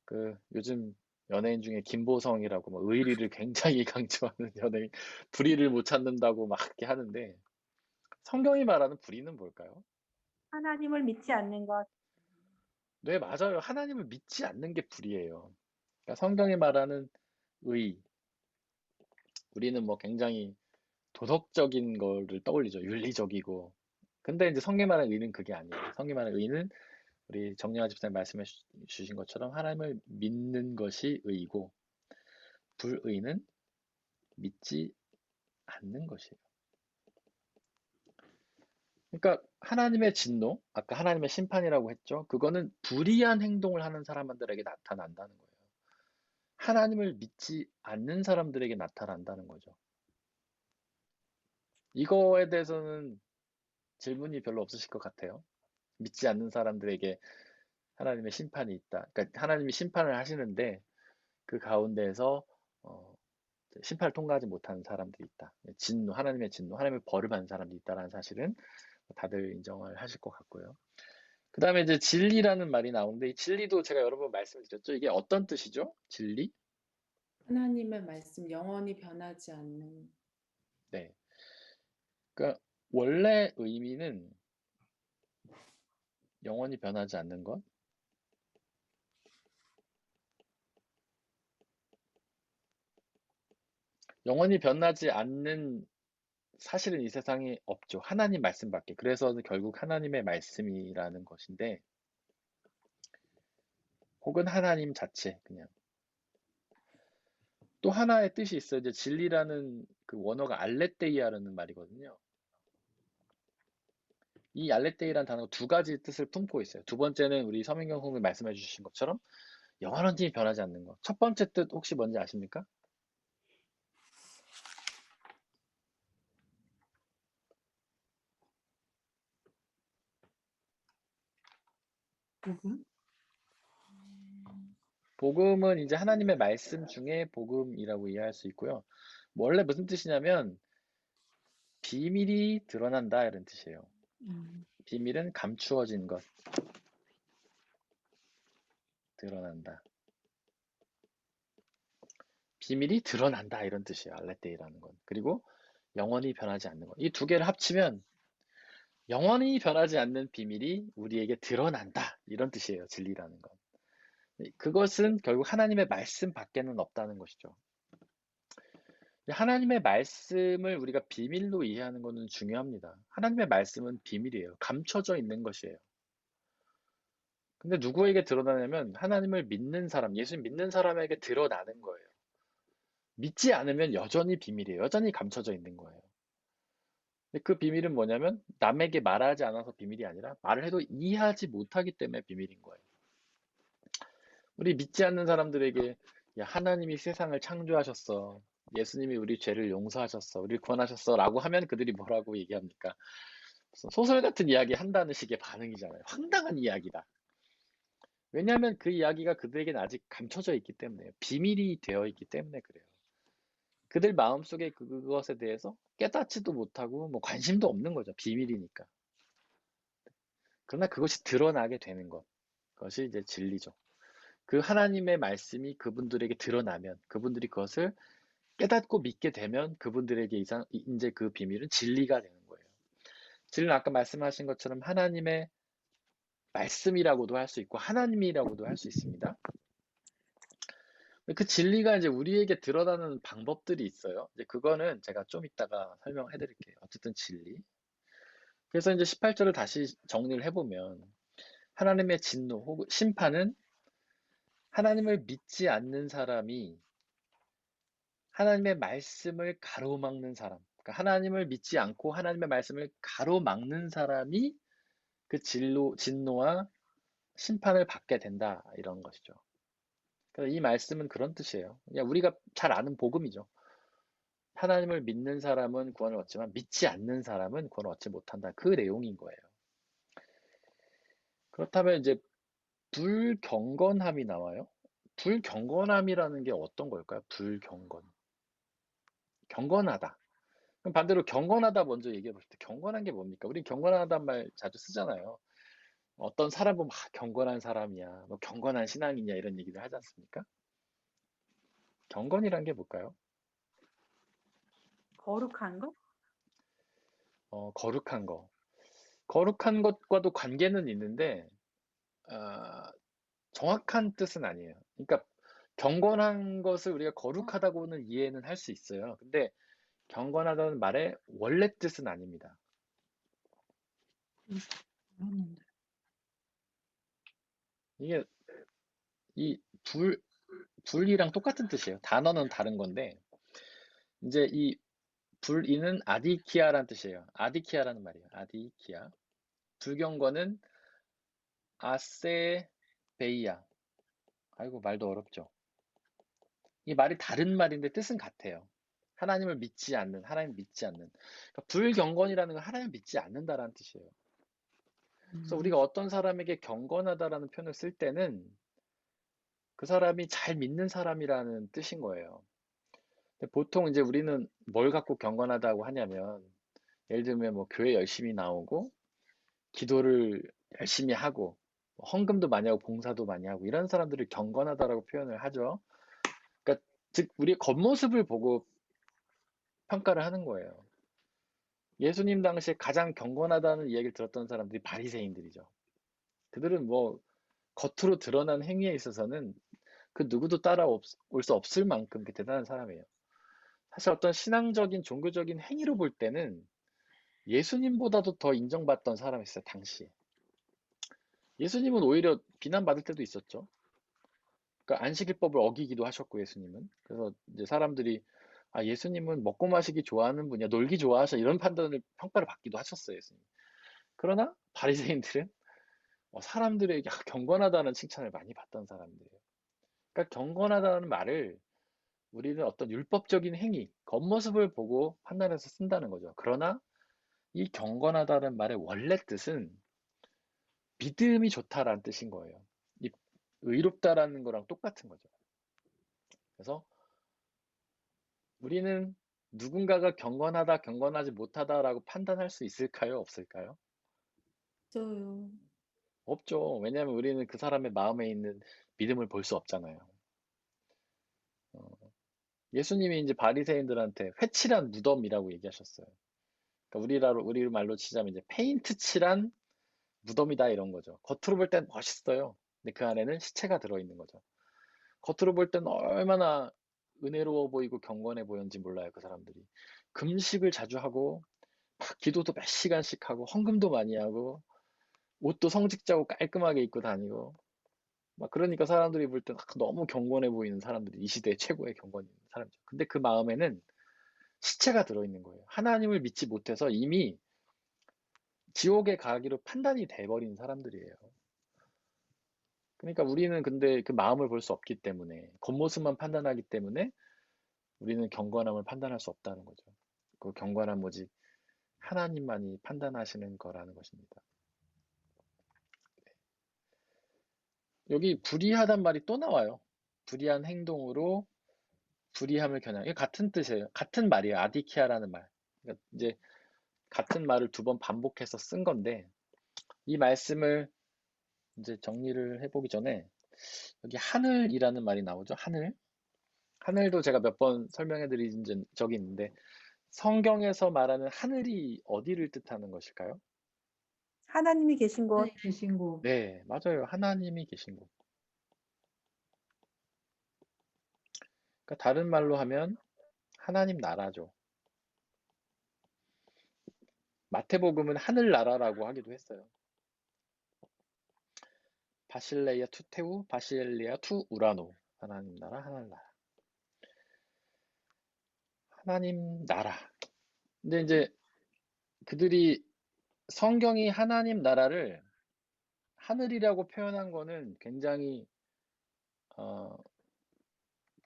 그 요즘 연예인 중에 김보성이라고 뭐 의리를 굉장히 강조하는 연예인, 불의를 못 찾는다고 막 그렇게 하는데 성경이 말하는 불의는 뭘까요? 하나님을 믿지 않는 것, 네, 맞아요. 하나님을 믿지 않는 게 불의예요. 그러니까 성경이 말하는 의, 우리는 뭐 굉장히 도덕적인 거를 떠올리죠. 윤리적이고. 근데 이제 성경 말하는 의는 그게 아니에요. 성경 말하는 의는 우리 정영아 집사님 말씀해 주신 것처럼 하나님을 믿는 것이 의이고, 불의는 믿지 않는 것이에요. 그러니까 하나님의 진노, 아까 하나님의 심판이라고 했죠. 그거는 불의한 행동을 하는 사람들에게 나타난다는 거예요. 하나님을 믿지 않는 사람들에게 나타난다는 거죠. 이거에 대해서는 질문이 별로 없으실 것 같아요. 믿지 않는 사람들에게 하나님의 심판이 있다. 그러니까 하나님이 심판을 하시는데 그 가운데에서 심판을 통과하지 못하는 사람들이 있다. 진노, 하나님의 진노, 하나님의 벌을 받는 사람들이 있다라는 사실은 다들 인정을 하실 것 같고요. 그 다음에 이제 진리라는 말이 나오는데 이 진리도 제가 여러 번 말씀드렸죠. 이게 어떤 뜻이죠? 진리? 하나님의 말씀 영원히 변하지 않는. 네. 그러니까 원래 의미는 영원히 변하지 않는 것. 영원히 변하지 않는 사실은 이 세상에 없죠. 하나님 말씀밖에. 그래서 결국 하나님의 말씀이라는 것인데, 혹은 하나님 자체, 그냥. 또 하나의 뜻이 있어요. 이제 진리라는 그 원어가 알레테이아라는 말이거든요. 이 알레테이라는 단어가 두 가지 뜻을 품고 있어요. 두 번째는 우리 서민경 선생님이 말씀해 주신 것처럼 영원히 변하지 않는 것. 첫 번째 뜻 혹시 뭔지 아십니까? 복음? 복음은 이제 하나님의 말씀 중에 복음이라고 이해할 수 있고요. 원래 무슨 뜻이냐면 비밀이 드러난다 이런 뜻이에요. 비밀은 감추어진 것, 드러난다. 비밀이 드러난다 이런 뜻이에요. 알레테이라는 건. 그리고 영원히 변하지 않는 것. 이 두 개를 합치면 영원히 변하지 않는 비밀이 우리에게 드러난다 이런 뜻이에요. 진리라는 건. 그것은 결국 하나님의 말씀 밖에는 없다는 것이죠. 하나님의 말씀을 우리가 비밀로 이해하는 것은 중요합니다. 하나님의 말씀은 비밀이에요. 감춰져 있는 것이에요. 근데 누구에게 드러나냐면 하나님을 믿는 사람, 예수 믿는 사람에게 드러나는 거예요. 믿지 않으면 여전히 비밀이에요. 여전히 감춰져 있는 거예요. 근데 그 비밀은 뭐냐면 남에게 말하지 않아서 비밀이 아니라 말을 해도 이해하지 못하기 때문에 비밀인 거예요. 우리 믿지 않는 사람들에게 야, 하나님이 세상을 창조하셨어. 예수님이 우리 죄를 용서하셨어. 우리를 구원하셨어. 라고 하면 그들이 뭐라고 얘기합니까? 소설 같은 이야기 한다는 식의 반응이잖아요. 황당한 이야기다. 왜냐하면 그 이야기가 그들에게는 아직 감춰져 있기 때문에요. 비밀이 되어 있기 때문에 그래요. 그들 마음속에 그것에 대해서 깨닫지도 못하고 뭐 관심도 없는 거죠. 비밀이니까. 그러나 그것이 드러나게 되는 것. 그것이 이제 진리죠. 그 하나님의 말씀이 그분들에게 드러나면 그분들이 그것을 깨닫고 믿게 되면 그분들에게 이제 그 비밀은 진리가 되는 거예요. 진리는 아까 말씀하신 것처럼 하나님의 말씀이라고도 할 수 있고 하나님이라고도 할 수 있습니다. 그 진리가 이제 우리에게 드러나는 방법들이 있어요. 이제 그거는 제가 좀 이따가 설명해 드릴게요. 어쨌든 진리. 그래서 이제 18절을 다시 정리를 해보면 하나님의 진노 혹은 심판은 하나님을 믿지 않는 사람이 하나님의 말씀을 가로막는 사람, 그러니까 하나님을 믿지 않고 하나님의 말씀을 가로막는 사람이 그 진노와 심판을 받게 된다 이런 것이죠. 그래서 이 말씀은 그런 뜻이에요. 그냥 우리가 잘 아는 복음이죠. 하나님을 믿는 사람은 구원을 얻지만 믿지 않는 사람은 구원을 얻지 못한다. 그 내용인 거예요. 그렇다면 이제 불경건함이 나와요. 불경건함이라는 게 어떤 걸까요? 불경건. 경건하다. 그럼 반대로 경건하다 먼저 얘기해 봅시다. 경건한 게 뭡니까? 우리 경건하다는 말 자주 쓰잖아요. 어떤 사람 보면 경건한 사람이야, 뭐 경건한 신앙이냐 이런 얘기를 하지 않습니까? 경건이란 게 뭘까요? 거룩한 거? 거룩한 거. 거룩한 것과도 관계는 있는데 정확한 뜻은 아니에요. 그러니까 경건한 것을 우리가 거룩하다고는 이해는 할 수 있어요. 근데 경건하다는 말의 원래 뜻은 아닙니다. 이게 이 불이랑 똑같은 뜻이에요. 단어는 다른 건데 이제 이 불이는 아디키아라는 뜻이에요. 아디키아라는 말이에요. 아디키아. 불경건은 아세베이아. 아이고 말도 어렵죠. 이 말이 다른 말인데 뜻은 같아요. 하나님을 믿지 않는, 하나님 믿지 않는. 그러니까 불경건이라는 건 하나님을 믿지 않는다라는 뜻이에요. 그래서 우리가 어떤 사람에게 경건하다라는 표현을 쓸 때는 그 사람이 잘 믿는 사람이라는 뜻인 거예요. 근데 보통 이제 우리는 뭘 갖고 경건하다고 하냐면, 예를 들면 뭐 교회 열심히 나오고, 기도를 열심히 하고, 헌금도 많이 하고, 봉사도 많이 하고, 이런 사람들을 경건하다라고 표현을 하죠. 그러니까 즉 우리의 겉모습을 보고 평가를 하는 거예요. 예수님 당시에 가장 경건하다는 이야기를 들었던 사람들이 바리새인들이죠. 그들은 뭐 겉으로 드러난 행위에 있어서는 그 누구도 따라올 수 없을 만큼 대단한 사람이에요. 사실 어떤 신앙적인 종교적인 행위로 볼 때는 예수님보다도 더 인정받던 사람이었어요, 당시에. 예수님은 오히려 비난받을 때도 있었죠. 그러니까 안식일법을 어기기도 하셨고, 예수님은. 그래서 이제 사람들이 아, 예수님은 먹고 마시기 좋아하는 분이야, 놀기 좋아하셔, 이런 평가를 받기도 하셨어요, 예수님. 그러나 바리새인들은 사람들에게 경건하다는 칭찬을 많이 받던 사람들이에요. 그러니까 경건하다는 말을 우리는 어떤 율법적인 행위, 겉모습을 보고 판단해서 쓴다는 거죠. 그러나 이 경건하다는 말의 원래 뜻은 믿음이 좋다라는 뜻인 거예요. 이 의롭다라는 거랑 똑같은 거죠. 그래서 우리는 누군가가 경건하다, 경건하지 못하다라고 판단할 수 있을까요? 없을까요? 없어요. 없죠. 왜냐하면 우리는 그 사람의 마음에 있는 믿음을 볼 수 없잖아요. 예수님이 이제 바리새인들한테 회칠한 무덤이라고 얘기하셨어요. 그러니까 우리 말로 치자면 이제 페인트 칠한 무덤이다 이런 거죠. 겉으로 볼 땐 멋있어요. 근데 그 안에는 시체가 들어있는 거죠. 겉으로 볼 땐 얼마나 은혜로워 보이고 경건해 보였는지 몰라요, 그 사람들이. 금식을 자주 하고, 막 기도도 몇 시간씩 하고, 헌금도 많이 하고, 옷도 성직자고 깔끔하게 입고 다니고, 막 그러니까 사람들이 볼 땐 너무 경건해 보이는 사람들이 이 시대의 최고의 경건인 사람이죠. 근데 그 마음에는 시체가 들어있는 거예요. 하나님을 믿지 못해서 이미 지옥에 가기로 판단이 돼버린 사람들이에요. 그러니까 우리는 근데 그 마음을 볼 수 없기 때문에, 겉모습만 판단하기 때문에 우리는 경건함을 판단할 수 없다는 거죠. 그 경건함 오직 하나님만이 판단하시는 거라는 것입니다. 여기 불의하단 말이 또 나와요. 불의한 행동으로 불의함을 겨냥. 이게 같은 뜻이에요. 같은 말이에요. 아디키아라는 말. 그러니까 이제 같은 말을 두 번 반복해서 쓴 건데, 이 말씀을 이제 정리를 해보기 전에 여기 하늘이라는 말이 나오죠. 하늘. 하늘도 제가 몇 번 설명해 드린 적이 있는데, 성경에서 말하는 하늘이 어디를 뜻하는 것일까요? 하나님이 계신 곳. 하나님 계신 곳. 네, 맞아요. 하나님이 계신 곳. 그러니까 다른 말로 하면 하나님 나라죠. 마태복음은 하늘나라라고 하기도 했어요. 바실레이아 투 테우, 바실레이아 투 우라노. 하나님 나라, 하늘나라. 하나님 나라. 근데 이제 그들이 성경이 하나님 나라를 하늘이라고 표현한 거는 굉장히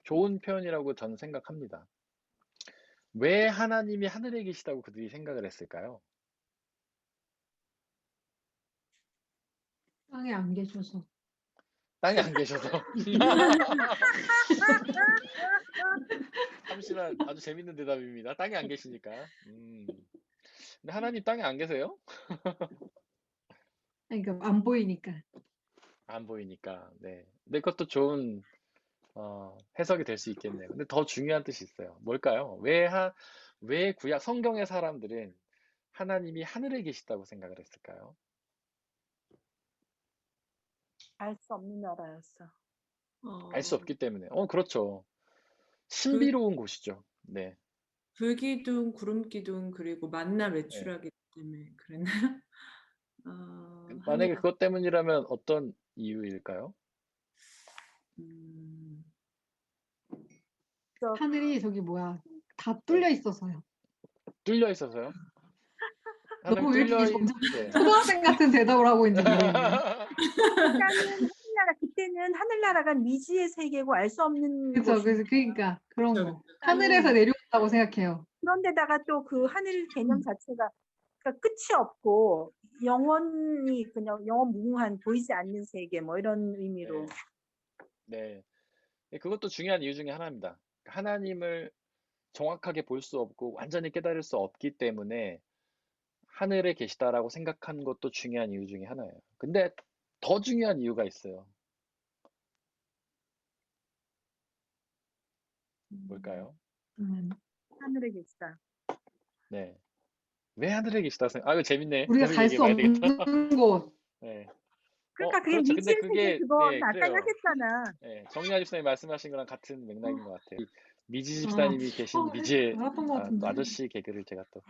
좋은 표현이라고 저는 생각합니다. 왜 하나님이 하늘에 계시다고 그들이 생각을 했을까요? 땅에 안 계셔서. 땅에 안 계셔서. 참신한 아주 재밌는 대답입니다. 땅에 안 계시니까. 근데 하나님 땅에 안 계세요? 그러니까 안 보이니까. 안 보이니까. 네. 근데 그것도 좋은 해석이 될 수 있겠네요. 근데 더 중요한 뜻이 있어요. 뭘까요? 왜 구약 성경의 사람들은 하나님이 하늘에 계시다고 생각을 했을까요? 알 수 없는 나라였어. 알 수 어, 없기 때문에. 그렇죠. 신비로운 곳이죠. 네. 불기둥, 구름기둥, 그리고 만나 네. 외출하기 때문에 그랬나요? 하늘, 만약에 그것 때문이라면 어떤 이유일까요? 음, 저 하늘이 저기 뭐야 다 네. 뚫려 있어서요. 뚫려 있어서요? 하늘이 너무 왜 뚫려 이렇게 있, 네. 초등학생 같은 대답을 하고 있는지 모르겠네. 일단은 하늘나라 그때는 하늘나라가 미지의 세계고 알 수 없는 그렇죠. 곳이 그래서 그러니까 그런 그쵸, 거 그쵸. 하늘에서 내려온다고 생각해요. 그런데다가 또 그 하늘 개념 자체가 그러니까 끝이 없고 영원히 그냥 영원무궁한 보이지 않는 세계 뭐 이런 의미로 네. 그것도 중요한 이유 중에 하나입니다. 하나님을 정확하게 볼 수 없고 완전히 깨달을 수 없기 때문에 하늘에 계시다라고 생각한 것도 중요한 이유 중에 하나예요. 근데 더 중요한 이유가 있어요. 뭘까요? 하늘에 계시다. 네. 왜 하늘에 계시다 이거 재밌네. 우리가 계속 갈 수 얘기해봐야 되겠다. 없는 곳. 네. 그러니까 그게 그렇죠. 근데 미지의 세계 그게, 그건 네, 아까 그래요. 하셨잖아. 네, 정리아 집사님 말씀하신 거랑 같은 맥락인 것 같아요. 미지 아, 집사님이 계신 미지의 알았던 것 또 같은데. 아저씨 개그를 제가 또.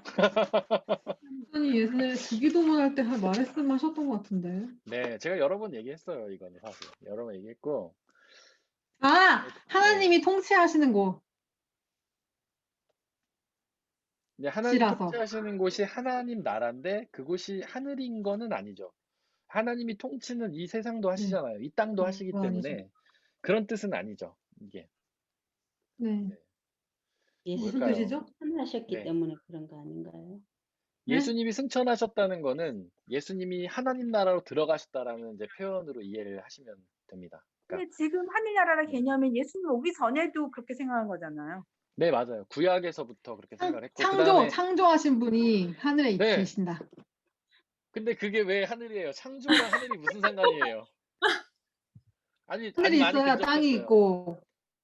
아니 예전에 주기도문 할 때 말씀하셨던 것 같은데. 네, 제가 여러 번 얘기했어요. 이거는 사실 여러 번 얘기했고. 아, 네. 하나님이 통치하시는 곳. 근데 하나님 지라서. 통치하시는 곳이 하나님 나라인데 그곳이 하늘인 거는 아니죠. 하나님이 통치는 이 세상도 하시잖아요. 이 땅도 하시기 그거 아니죠. 때문에 그런 뜻은 아니죠. 이게. 네. 무슨 뭘까요? 뜻이죠? 승천하셨기 네. 때문에 그런 거 아닌가요? 네? 예수님이 승천하셨다는 거는 예수님이 하나님 나라로 들어가셨다라는 이제 표현으로 이해를 하시면 됩니다. 근데 그러니까 지금 하늘나라의 네. 개념은 예수님 오기 전에도 그렇게 생각한 거잖아요. 네, 맞아요. 구약에서부터 그렇게 생각을 했고 창조하신 분이 하늘에 네. 계신다. 근데 그게 왜 하늘이에요? 창조랑 하늘이 무슨 상관이에요? 아니 하늘이 많이 있어야 땅이 근접했어요. 있고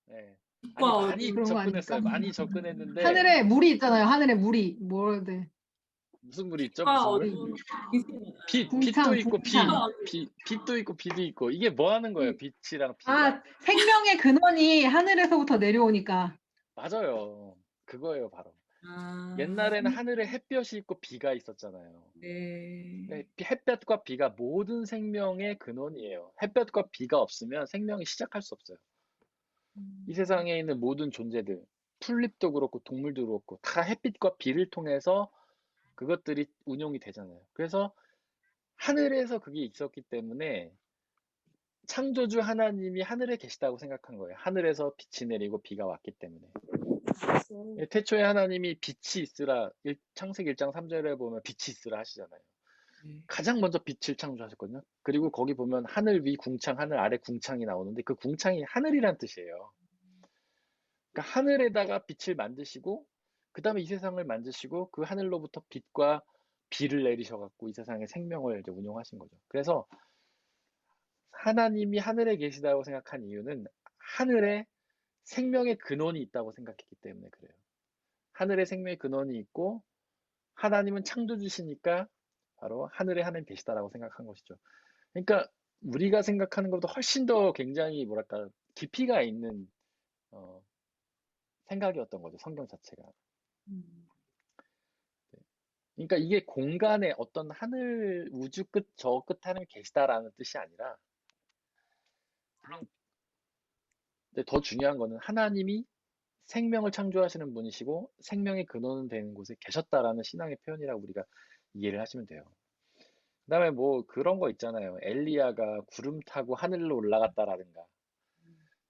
네. 빛과 아니 많이 어둠. 그런 거 접근했어요. 아닙니까? 많이 접근했는데 하늘에 물이 있잖아요. 하늘에 물이 뭐라 돼? 무슨 물이 있죠? 빛과 무슨 물? 어둠. 빛이 빛도 궁창, 있고 궁창. 빛도 있고 비도 있고 이게 뭐 하는 거예요? 빛이랑 비가. 아, 생명의 근원이 하늘에서부터 내려오니까. 맞아요. 그거예요, 바로. 아, 옛날에는 하늘에 햇볕이 있고 비가 있었잖아요. 네. 네, 햇볕과 비가 모든 생명의 근원이에요. 햇볕과 비가 없으면 생명이 시작할 수 없어요. 이 세상에 있는 모든 존재들, 풀잎도 그렇고 동물도 그렇고 다 햇빛과 비를 통해서 그것들이 운용이 되잖아요. 그래서 하늘에서 그게 있었기 때문에 창조주 하나님이 하늘에 계시다고 생각한 거예요. 하늘에서 빛이 내리고 비가 왔기 때문에. 태초에 하나님이 빛이 있으라, 창세기 1장 3절에 보면 빛이 있으라 하시잖아요. 네. 가장 먼저 빛을 창조하셨거든요. 그리고 거기 보면 하늘 위 궁창, 하늘 아래 궁창이 나오는데 그 궁창이 하늘이란 뜻이에요. 그러니까 하늘에다가 빛을 만드시고 그 다음에 이 세상을 만드시고 그 하늘로부터 빛과 비를 내리셔갖고 이 세상에 생명을 이제 운용하신 거죠. 그래서 하나님이 하늘에 계시다고 생각한 이유는 하늘에 생명의 근원이 있다고 생각했기 때문에 그래요. 하늘에 생명의 근원이 있고 하나님은 창조주시니까 바로 하늘에 하나님 계시다라고 생각한 것이죠. 그러니까 우리가 생각하는 것보다 훨씬 더 굉장히 뭐랄까 깊이가 있는 생각이었던 거죠. 성경 자체가. 그러니까 이게 공간의 어떤 하늘 우주 끝 저 끝 하나님 계시다라는 뜻이 아니라 물론 근데 더 중요한 거는 하나님이 생명을 창조하시는 분이시고 생명의 근원은 되는 곳에 계셨다라는 신앙의 표현이라고 우리가 이해를 하시면 돼요. 그다음에 뭐 그런 거 있잖아요. 엘리야가 구름 타고 하늘로 올라갔다라든가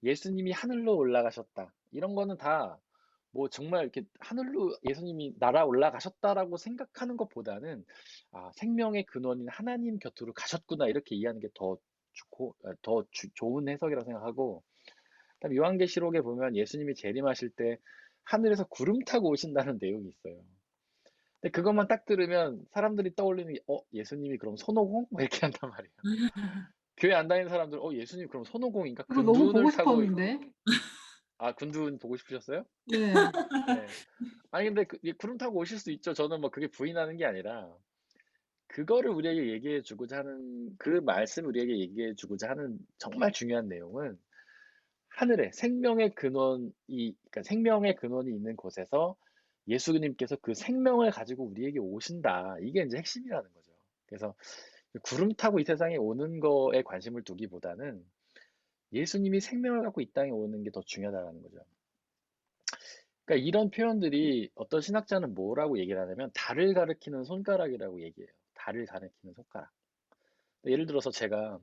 예수님이 하늘로 올라가셨다. 이런 거는 다 뭐 정말 이렇게 하늘로 예수님이 날아 올라가셨다라고 생각하는 것보다는 생명의 근원인 하나님 곁으로 가셨구나 이렇게 이해하는 게 더 좋고 더 좋은 해석이라고 생각하고 그다음 요한계시록에 보면 예수님이 재림하실 때 하늘에서 구름 타고 오신다는 내용이 있어요. 근데 그것만 딱 들으면 사람들이 떠올리는 게 예수님이 그럼 손오공? 뭐 이렇게 한단 말이에요. 교회 안 다니는 사람들 예수님 그럼 손오공인가? 그거 너무 보고 근둔을 타고 싶었는데. 근둔 보고 싶으셨어요? 네. 네. 아니 근데 구름 타고 오실 수 있죠. 저는 뭐 그게 부인하는 게 아니라 그거를 우리에게 얘기해 주고자 하는 그 말씀 우리에게 얘기해 주고자 하는 정말 중요한 내용은 하늘에 생명의 근원이, 그러니까 생명의 근원이 있는 곳에서 예수님께서 그 생명을 가지고 우리에게 오신다. 이게 이제 핵심이라는 거죠. 그래서 구름 타고 이 세상에 오는 거에 관심을 두기보다는 예수님이 생명을 갖고 이 땅에 오는 게 더 중요하다는 거죠. 그러니까 이런 표현들이 어떤 신학자는 뭐라고 얘기를 하냐면 달을 가리키는 손가락이라고 얘기해요. 달을 가리키는 손가락. 예를 들어서 제가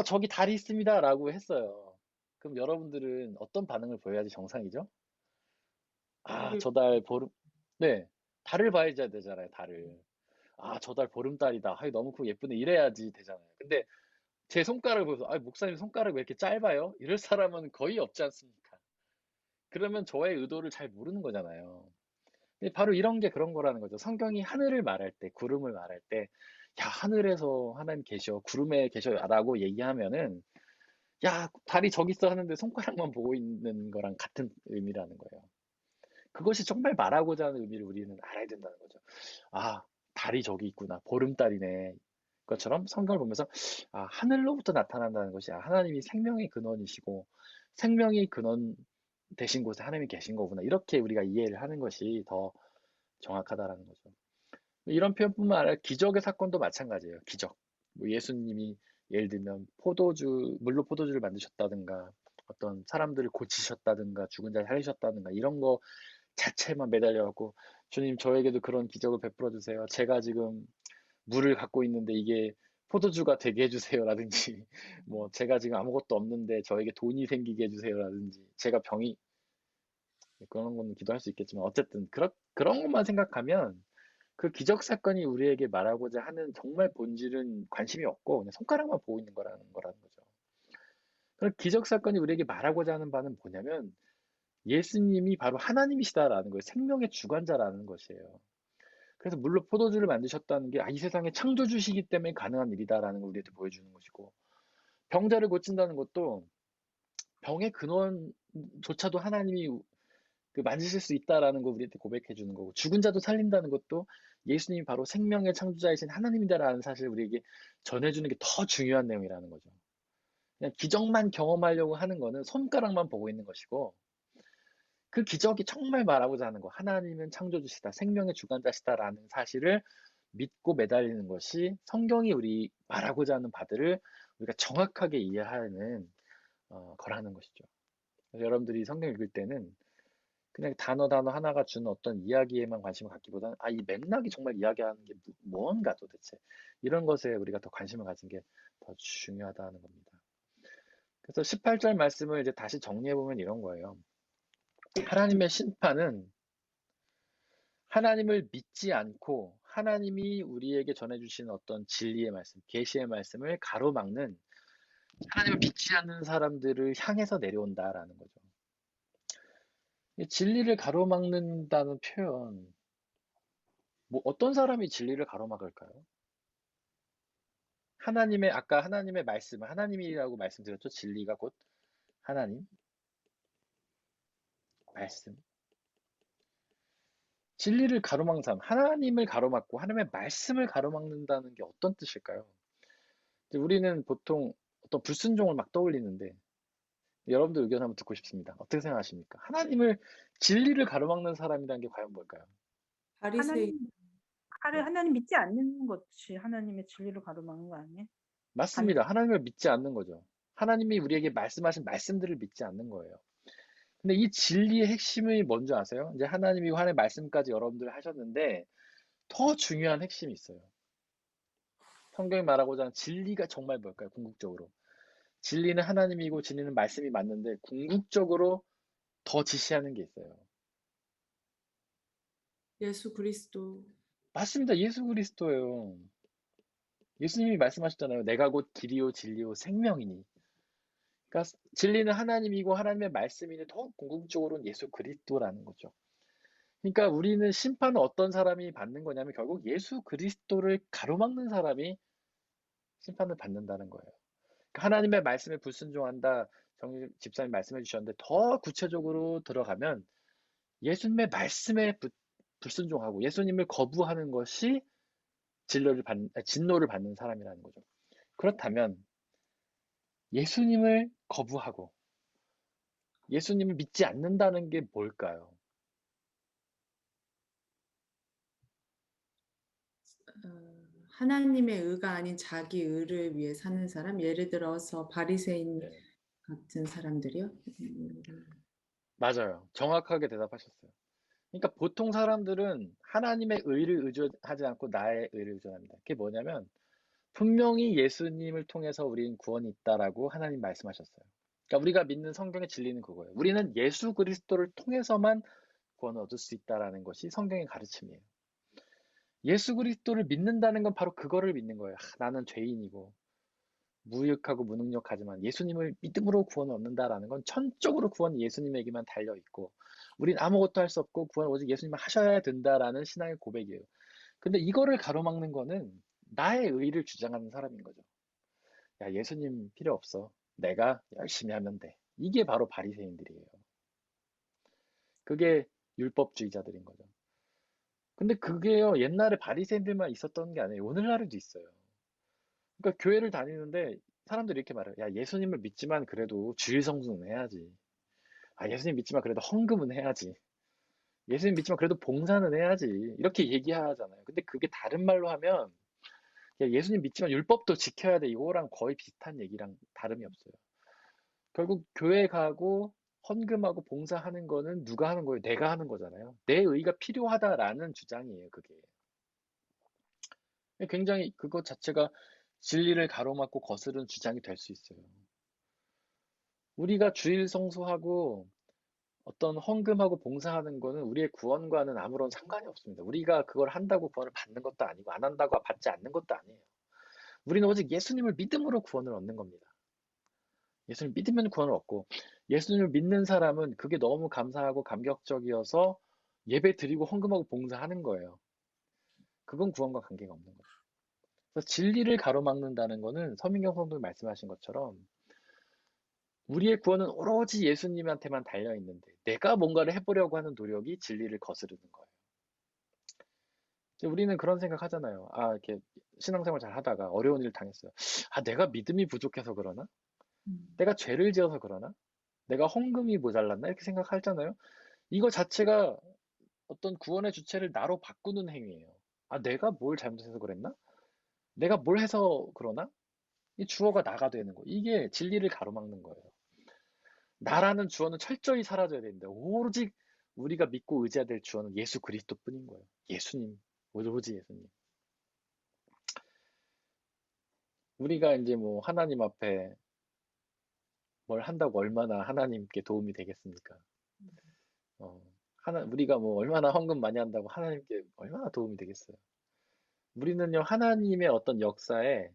저기 달이 있습니다라고 했어요. 그럼 여러분들은 어떤 반응을 보여야지 정상이죠? 달을 저 달 보름, 네, 달을 봐야 되잖아요, 달을. 저 달 보름달이다. 너무 크고 예쁘네. 이래야지 되잖아요. 근데 제 손가락을 보면서, 목사님 손가락 왜 이렇게 짧아요? 이럴 사람은 거의 없지 않습니까? 그러면 저의 의도를 잘 모르는 거잖아요. 근데 바로 이런 게 그런 거라는 거죠. 성경이 하늘을 말할 때, 구름을 말할 때, 야, 하늘에서 하나님 계셔, 구름에 계셔라고 얘기하면은, 야, 달이 저기 있어 하는데 손가락만 보고 있는 거랑 같은 의미라는 거예요. 그것이 정말 말하고자 하는 의미를 우리는 알아야 된다는 거죠. 달이 저기 있구나. 보름달이네. 것처럼 성경을 보면서 하늘로부터 나타난다는 것이 하나님이 생명의 근원이시고 생명의 근원 되신 곳에 하나님이 계신 거구나. 이렇게 우리가 이해를 하는 것이 더 정확하다라는 거죠. 이런 표현뿐만 아니라 기적의 사건도 마찬가지예요. 기적. 뭐 예수님이 예를 들면 물로 포도주를 만드셨다든가 어떤 사람들을 고치셨다든가 죽은 자를 살리셨다든가 이런 거 자체만 매달려갖고 주님 저에게도 그런 기적을 베풀어 주세요. 제가 지금 물을 갖고 있는데 이게 포도주가 되게 해주세요라든지 뭐 제가 지금 아무것도 없는데 저에게 돈이 생기게 해주세요라든지 제가 그런 거는 기도할 수 있겠지만 어쨌든 그런 것만 생각하면 그 기적 사건이 우리에게 말하고자 하는 정말 본질은 관심이 없고 그냥 손가락만 보고 있는 거라는 거죠. 그럼 기적 사건이 우리에게 말하고자 하는 바는 뭐냐면 예수님이 바로 하나님이시다라는 거예요. 생명의 주관자라는 것이에요. 그래서 물로 포도주를 만드셨다는 게 이 세상의 창조주시기 때문에 가능한 일이다라는 걸 우리한테 보여주는 것이고 병자를 고친다는 것도 병의 근원조차도 하나님이 만지실 수 있다라는 걸 우리한테 고백해 주는 거고 죽은 자도 살린다는 것도 예수님이 바로 생명의 창조자이신 하나님이다라는 사실을 우리에게 전해주는 게 더 중요한 내용이라는 거죠. 그냥 기적만 경험하려고 하는 거는 손가락만 보고 있는 것이고 그 기적이 정말 말하고자 하는 거 하나님은 창조주시다 생명의 주관자시다라는 사실을 믿고 매달리는 것이 성경이 우리 말하고자 하는 바들을 우리가 정확하게 이해하는 거라는 것이죠. 그래서 여러분들이 성경 읽을 때는 그냥 단어 하나가 주는 어떤 이야기에만 관심을 갖기보다는 이 맥락이 정말 이야기하는 게 뭔가 도대체 이런 것에 우리가 더 관심을 가진 게 더 중요하다는 겁니다. 그래서 18절 말씀을 이제 다시 정리해 보면 이런 거예요. 하나님의 심판은 하나님을 믿지 않고 하나님이 우리에게 전해주신 어떤 진리의 말씀, 계시의 말씀을 가로막는 하나님을 믿지 않는 사람들을 향해서 내려온다라는 거죠. 이 진리를 가로막는다는 표현, 뭐 어떤 사람이 진리를 가로막을까요? 아까 하나님의 말씀, 하나님이라고 말씀드렸죠. 진리가 곧 하나님, 말씀. 진리를 가로막는 사람, 하나님을 가로막고 하나님의 말씀을 가로막는다는 게 어떤 뜻일까요? 우리는 보통 어떤 불순종을 막 떠올리는데 여러분들 의견 한번 듣고 싶습니다. 어떻게 생각하십니까? 진리를 가로막는 사람이라는 게 과연 뭘까요? 바리새인 하나님 믿지 않는 것이 하나님의 진리를 가로막는 거 아니에요? 맞습니다. 하나님을 믿지 않는 거죠. 하나님이 우리에게 말씀하신 말씀들을 믿지 않는 거예요. 근데 이 진리의 핵심이 뭔지 아세요? 이제 하나님이 하나님의 말씀까지 여러분들 하셨는데 더 중요한 핵심이 있어요. 성경이 말하고자 하는 진리가 정말 뭘까요? 궁극적으로. 진리는 하나님이고 진리는 말씀이 맞는데 궁극적으로 더 지시하는 게 있어요. 예수 그리스도 맞습니다. 예수 그리스도예요. 예수님이 말씀하셨잖아요. 내가 곧 길이요 진리요 생명이니. 그러니까 진리는 하나님이고 하나님의 말씀이니 더 궁극적으로는 예수 그리스도라는 거죠. 그러니까 우리는 심판을 어떤 사람이 받는 거냐면 결국 예수 그리스도를 가로막는 사람이 심판을 받는다는 거예요. 그러니까 하나님의 말씀에 불순종한다. 정유 집사님 말씀해 주셨는데 더 구체적으로 들어가면 예수님의 말씀에 불순종하고 예수님을 거부하는 것이 진노를 받는 사람이라는 거죠. 그렇다면 예수님을 거부하고 예수님을 믿지 않는다는 게 뭘까요? 하나님의 의가 아닌 자기 의를 위해 사는 사람, 예를 들어서 바리새인 네. 같은 사람들이요. 맞아요. 정확하게 대답하셨어요. 그러니까 보통 사람들은 하나님의 의를 의존하지 않고 나의 의를 의존합니다. 그게 뭐냐면 분명히 예수님을 통해서 우리는 구원이 있다라고 하나님 말씀하셨어요. 그러니까 우리가 믿는 성경의 진리는 그거예요. 우리는 예수 그리스도를 통해서만 구원을 얻을 수 있다라는 것이 성경의 가르침이에요. 예수 그리스도를 믿는다는 건 바로 그거를 믿는 거예요. 나는 죄인이고 무익하고 무능력하지만 예수님을 믿음으로 구원을 얻는다라는 건 천적으로 구원이 예수님에게만 달려 있고 우린 아무것도 할 수 없고 구원 오직 예수님만 하셔야 된다라는 신앙의 고백이에요. 근데 이거를 가로막는 거는 나의 의를 주장하는 사람인 거죠. 야, 예수님 필요 없어. 내가 열심히 하면 돼. 이게 바로 바리새인들이에요. 그게 율법주의자들인 거죠. 근데 그게요, 옛날에 바리새인들만 있었던 게 아니에요. 오늘날에도 있어요. 그러니까 교회를 다니는데 사람들이 이렇게 말해요. 야, 예수님을 믿지만 그래도 주일 성수는 해야지. 아, 예수님 믿지만 그래도 헌금은 해야지. 예수님 믿지만 그래도 봉사는 해야지. 이렇게 얘기하잖아요. 근데 그게 다른 말로 하면 야, 예수님 믿지만 율법도 지켜야 돼. 이거랑 거의 비슷한 얘기랑 다름이 없어요. 결국 교회 가고 헌금하고 봉사하는 거는 누가 하는 거예요? 내가 하는 거잖아요. 내 의가 필요하다라는 주장이에요, 그게. 굉장히 그것 자체가 진리를 가로막고 거스르는 주장이 될 수 있어요. 우리가 주일 성수하고 어떤 헌금하고 봉사하는 거는 우리의 구원과는 아무런 상관이 없습니다. 우리가 그걸 한다고 구원을 받는 것도 아니고 안 한다고 받지 않는 것도 아니에요. 우리는 오직 예수님을 믿음으로 구원을 얻는 겁니다. 예수님을 믿으면 구원을 얻고 예수님을 믿는 사람은 그게 너무 감사하고 감격적이어서 예배 드리고 헌금하고 봉사하는 거예요. 그건 구원과 관계가 없는 거죠. 그래서 진리를 가로막는다는 거는 서민경 성도님 말씀하신 것처럼 우리의 구원은 오로지 예수님한테만 달려 있는데 내가 뭔가를 해보려고 하는 노력이 진리를 거스르는 거예요. 이제 우리는 그런 생각 하잖아요. 아, 이렇게 신앙생활 잘 하다가 어려운 일을 당했어요. 아, 내가 믿음이 부족해서 그러나? 내가 죄를 지어서 그러나? 내가 헌금이 모자랐나? 이렇게 생각하잖아요. 이거 자체가 어떤 구원의 주체를 나로 바꾸는 행위예요. 아, 내가 뭘 잘못해서 그랬나? 내가 뭘 해서 그러나? 이 주어가 나가 되는 거. 이게 진리를 가로막는 거예요. 나라는 주어는 철저히 사라져야 되는데 오로지 우리가 믿고 의지해야 될 주어는 예수 그리스도뿐인 거예요. 예수님, 오로지 예수님. 우리가 이제 뭐 하나님 앞에 뭘 한다고 얼마나 하나님께 도움이 되겠습니까? 우리가 뭐 얼마나 헌금 많이 한다고 하나님께 얼마나 도움이 되겠어요? 우리는요, 하나님의 어떤 역사에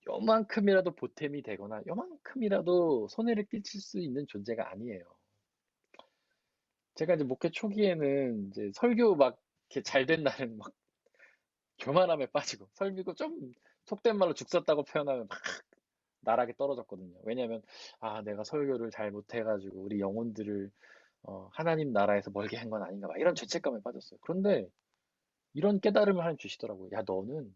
요만큼이라도 보탬이 되거나 요만큼이라도 손해를 끼칠 수 있는 존재가 아니에요. 제가 이제 목회 초기에는 이제 설교 막 이렇게 잘 된 날은 막 교만함에 빠지고 설교 좀 속된 말로 죽 썼다고 표현하면 막 나락에 떨어졌거든요. 왜냐면 아, 내가 설교를 잘 못해가지고 우리 영혼들을 하나님 나라에서 멀게 한 건 아닌가 막 이런 죄책감에 빠졌어요. 그런데 이런 깨달음을 하나님 주시더라고요. 야, 너는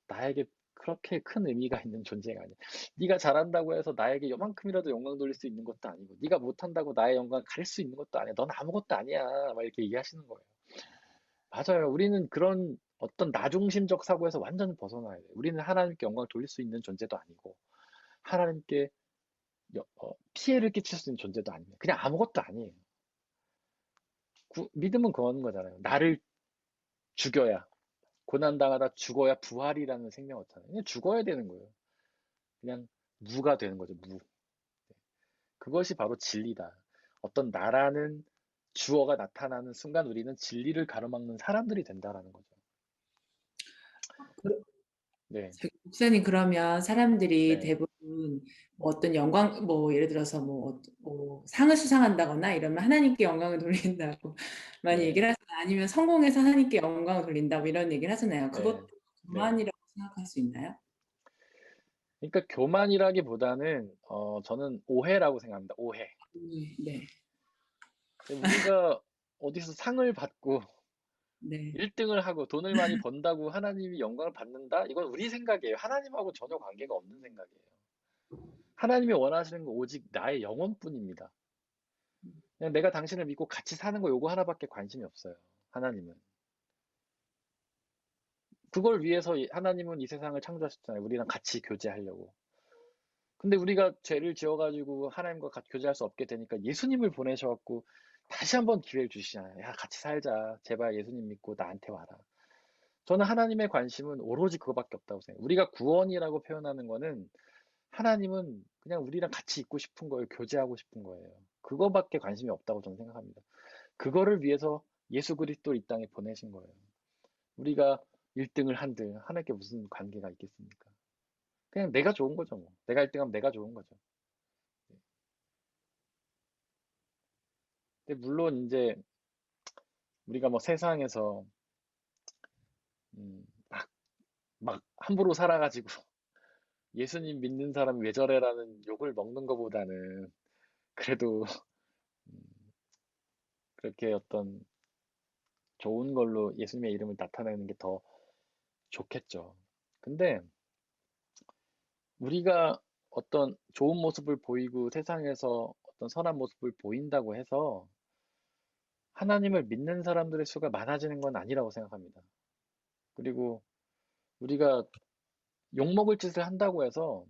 나에게 그렇게 큰 의미가 있는 존재가 아니야. 네가 잘한다고 해서 나에게 요만큼이라도 영광 돌릴 수 있는 것도 아니고 네가 못한다고 나의 영광 가릴 수 있는 것도 아니야. 넌 아무것도 아니야. 막 이렇게 얘기하시는 거예요. 맞아요. 우리는 그런 어떤 나중심적 사고에서 완전 벗어나야 돼요. 우리는 하나님께 영광을 돌릴 수 있는 존재도 아니고 하나님께 피해를 끼칠 수 있는 존재도 아닙니다. 그냥 아무것도 아니에요. 믿음은 그런 거잖아요. 나를 죽여야 고난당하다 죽어야 부활이라는 생명 없잖아요. 그냥 죽어야 되는 거예요. 그냥 무가 되는 거죠. 무. 그것이 바로 진리다. 어떤 나라는 주어가 나타나는 순간 우리는 진리를 가로막는 사람들이 된다라는 거죠. 네, 목사님, 그러면 사람들이 네, 대부분 뭐 어떤 영광, 뭐 예를 들어서 뭐 상을 수상한다거나 이러면 하나님께 영광을 돌린다고 많이 네, 얘기를 하잖아요. 아니면 성공해서 하나님께 영광을 돌린다고 이런 얘기를 하잖아요. 네, 그것도 네. 교만이라고 생각할 수 있나요? 그러니까 교만이라기보다는 저는 오해라고 생각합니다. 오해. 네, 우리가 어디서 상을 받고 네. 1등을 하고 돈을 많이 번다고 하나님이 영광을 받는다? 이건 우리 생각이에요. 하나님하고 전혀 관계가 없는 생각이에요. 하나님이 원하시는 건 오직 나의 영혼뿐입니다. 그냥 내가 당신을 믿고 같이 사는 거 요거 하나밖에 관심이 없어요. 하나님은. 그걸 위해서 하나님은 이 세상을 창조하셨잖아요. 우리랑 같이 교제하려고. 근데 우리가 죄를 지어가지고 하나님과 같이 교제할 수 없게 되니까 예수님을 보내셔갖고 다시 한번 기회를 주시잖아요. 야, 같이 살자. 제발 예수님 믿고 나한테 와라. 저는 하나님의 관심은 오로지 그거밖에 없다고 생각해요. 우리가 구원이라고 표현하는 거는 하나님은 그냥 우리랑 같이 있고 싶은 거예요. 교제하고 싶은 거예요. 그거밖에 관심이 없다고 저는 생각합니다. 그거를 위해서 예수 그리스도를 이 땅에 보내신 거예요. 우리가 1등을 한들 하나님께 무슨 관계가 있겠습니까? 그냥 내가 좋은 거죠, 뭐. 내가 1등하면 내가 좋은 거죠. 근데 물론 이제 우리가 뭐 세상에서 막 함부로 살아가지고 예수님 믿는 사람이 왜 저래라는 욕을 먹는 것보다는 그래도 그렇게 어떤 좋은 걸로 예수님의 이름을 나타내는 게 더 좋겠죠. 근데 우리가 어떤 좋은 모습을 보이고 세상에서 어떤 선한 모습을 보인다고 해서 하나님을 믿는 사람들의 수가 많아지는 건 아니라고 생각합니다. 그리고 우리가 욕먹을 짓을 한다고 해서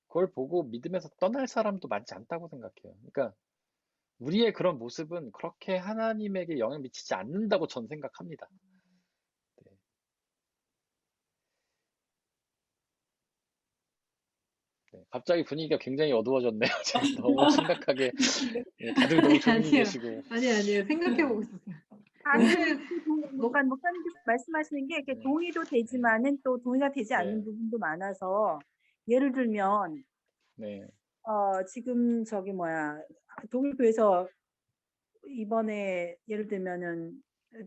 그걸 보고 믿음에서 떠날 사람도 많지 않다고 생각해요. 그러니까 우리의 그런 모습은 그렇게 하나님에게 영향 미치지 않는다고 전 생각합니다. 네. 네, 갑자기 분위기가 굉장히 어두워졌네요. 지금 너무 심각하게 다들 너무 조용히 아니요. 계시고. 아니에요. 생각해보고 있었어요. 아니, 너무- 목사님께서 말씀하시는 게 이렇게 네. 동의도 되지만은 또 동의가 되지 않는 네. 부분도 많아서 예를 들면 네, 지금 저기 독일 교회에서 이번에 예를 들면은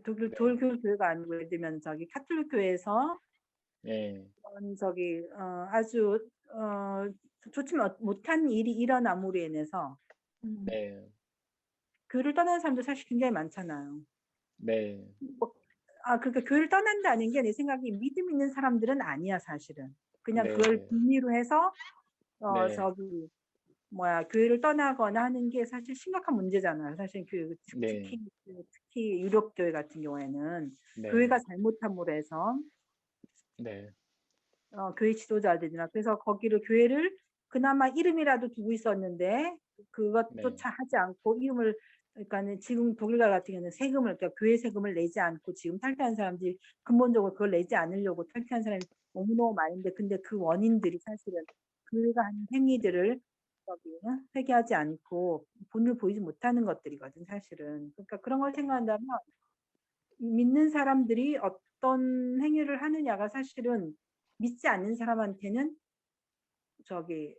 독일 네. 돌교 교회가 아니고 예를 들면 저기 카톨릭 교회에서 네, 저기 아주 좋지 못한 일이 일어남으로 인해서 네, 교회를 떠나는 사람도 사실 굉장히 많잖아요. 네, 그러니까 교회를 떠난다는 게 내 생각에 믿음 있는 사람들은 아니야 사실은. 그냥 네, 그걸 빌미로 해서 네, 저기 교회를 떠나거나 하는 게 사실 심각한 문제잖아요. 사실 네, 특히 유럽 교회 같은 경우에는 네, 교회가 잘못함으로 해서 네, 교회 지도자들이나 그래서 거기를 교회를 그나마 이름이라도 두고 있었는데 네, 그것조차 하지 않고 이름을 그러니까는 지금 독일과 같은 경우는 세금을 그러니까 교회 세금을 내지 않고 지금 탈퇴한 사람들이 근본적으로 그걸 내지 않으려고 탈퇴한 사람이 너무너무 많은데 근데 그 원인들이 사실은 교회가 하는 행위들을 회개하지 않고 본을 보이지 못하는 것들이거든 사실은. 그러니까 그런 걸 생각한다면 믿는 사람들이 어떤 행위를 하느냐가 사실은 믿지 않는 사람한테는 저기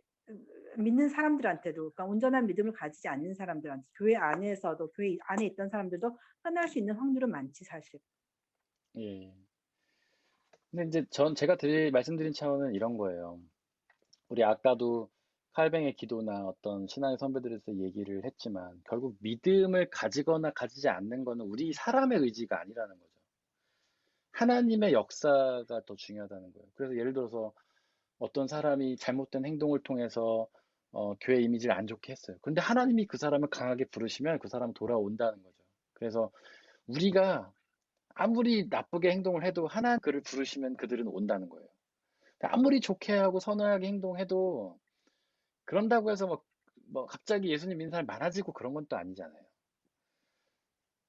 믿는 사람들한테도 그러니까 온전한 믿음을 가지지 않는 사람들한테 교회 안에서도 교회 안에 있던 사람들도 떠날 수 있는 확률은 많지 사실. 예. 근데 이제 제가 말씀드린 차원은 이런 거예요. 우리 아까도 칼뱅의 기도나 어떤 신앙의 선배들에서 얘기를 했지만 결국 믿음을 가지거나 가지지 않는 거는 우리 사람의 의지가 아니라는 거죠. 하나님의 역사가 더 중요하다는 거예요. 그래서 예를 들어서 어떤 사람이 잘못된 행동을 통해서 교회 이미지를 안 좋게 했어요. 근데 하나님이 그 사람을 강하게 부르시면 그 사람은 돌아온다는 거죠. 그래서 우리가 아무리 나쁘게 행동을 해도 하나님 그를 부르시면 그들은 온다는 거예요. 아무리 좋게 하고 선하게 행동해도 그런다고 해서 뭐 갑자기 예수님 믿는 사람이 많아지고 그런 건 또 아니잖아요.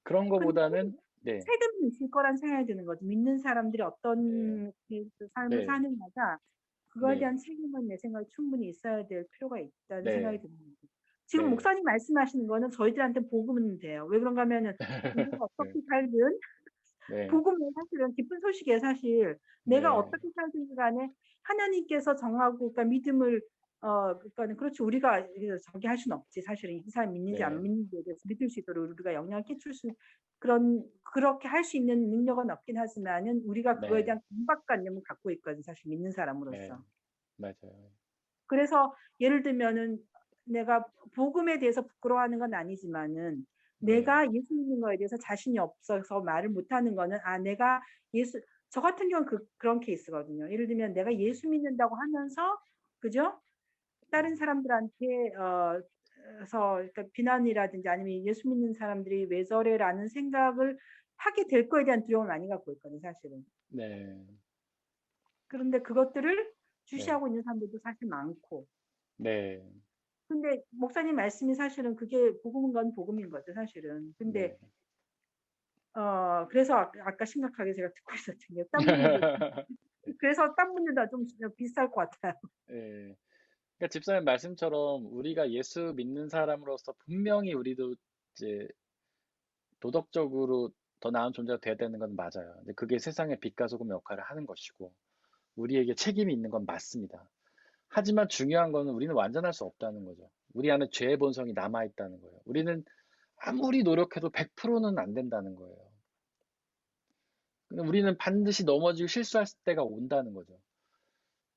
그런 근데 거보다는 네, 세금이 있을 거란 생각이 드는 거죠. 믿는 사람들이 네, 어떤 그 삶을 네, 사느냐가 그거에 네, 대한 책임은 내 생각에 충분히 있어야 될 필요가 있다는 생각이 네, 듭니다. 지금 네, 목사님 말씀하시는 거는 저희들한테 복음은 돼요. 왜 그런가 하면은 우리가 네, 어떻게 살든 네, 복음은 사실은 기쁜 소식이에요. 사실 내가 네, 어떻게 살든 간에 하나님께서 정하고 그러니까 믿음을 그러니까 그렇지 우리가 저기 할 수는 없지. 사실은 이 사람 믿는지 안 네, 믿는지에 대해서 믿을 수 있도록 우리가 영향을 끼칠 수 그렇게 할 수 있는 능력은 없긴 하지만은 우리가 그거에 네, 대한 강박관념을 갖고 있거든. 사실 믿는 네, 사람으로서. 맞아요. 그래서 예를 들면은 내가 복음에 대해서 부끄러워하는 건 아니지만은 네, 내가 예수 믿는 거에 대해서 자신이 없어서 말을 못하는 거는 내가 저 같은 경우는 그런 케이스거든요. 예를 들면 내가 예수 믿는다고 하면서 그죠? 다른 사람들한테 그러니까 비난이라든지 아니면 예수 믿는 사람들이 왜 저래라는 생각을 하게 될 거에 대한 두려움을 많이 갖고 있거든요, 사실은. 네. 그런데 그것들을 네. 주시하고 있는 사람들도 사실 많고. 네. 근데 목사님 말씀이 사실은 그게 복음인 건 복음인 거죠, 사실은. 근데 네. 그래서 아까 심각하게 제가 듣고 있었던 게 땀 흘리고 그래서 땀 흘리다 좀 비쌀 것 같아요. 예. 그러니까 집사님 말씀처럼 우리가 예수 믿는 사람으로서 분명히 우리도 이제 도덕적으로 더 나은 존재가 돼야 되는 건 맞아요. 근데 그게 세상의 빛과 소금 역할을 하는 것이고 우리에게 책임이 있는 건 맞습니다. 하지만 중요한 거는 우리는 완전할 수 없다는 거죠. 우리 안에 죄의 본성이 남아 있다는 거예요. 우리는 아무리 노력해도 100%는 안 된다는 거예요. 근데 우리는 반드시 넘어지고 실수할 때가 온다는 거죠.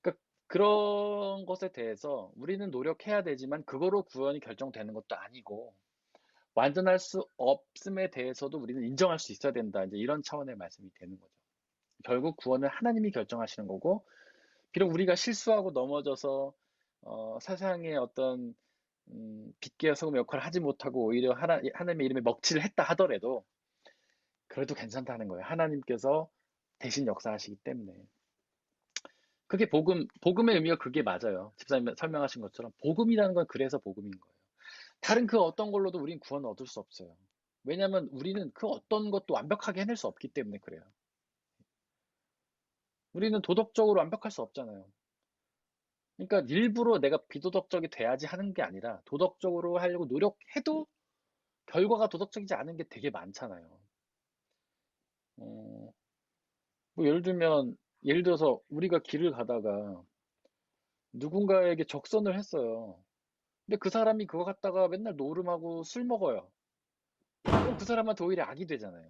그러니까 그런 것에 대해서 우리는 노력해야 되지만 그거로 구원이 결정되는 것도 아니고 완전할 수 없음에 대해서도 우리는 인정할 수 있어야 된다. 이제 이런 차원의 말씀이 되는 거죠. 결국 구원은 하나님이 결정하시는 거고 비록 우리가 실수하고 넘어져서 세상의 어떤 빛과 소금 역할을 하지 못하고 오히려 하나님의 이름에 먹칠을 했다 하더라도 그래도 괜찮다는 거예요. 하나님께서 대신 역사하시기 때문에. 그게 복음의 의미가 그게 맞아요. 집사님 설명하신 것처럼 복음이라는 건 그래서 복음인 거예요. 다른 그 어떤 걸로도 우린 구원을 얻을 수 없어요. 왜냐하면 우리는 그 어떤 것도 완벽하게 해낼 수 없기 때문에 그래요. 우리는 도덕적으로 완벽할 수 없잖아요. 그러니까 일부러 내가 비도덕적이 돼야지 하는 게 아니라 도덕적으로 하려고 노력해도 결과가 도덕적이지 않은 게 되게 많잖아요. 뭐 예를 들어서 우리가 길을 가다가 누군가에게 적선을 했어요. 근데 그 사람이 그거 갖다가 맨날 노름하고 술 먹어요. 그럼 그 사람한테 오히려 악이 되잖아요.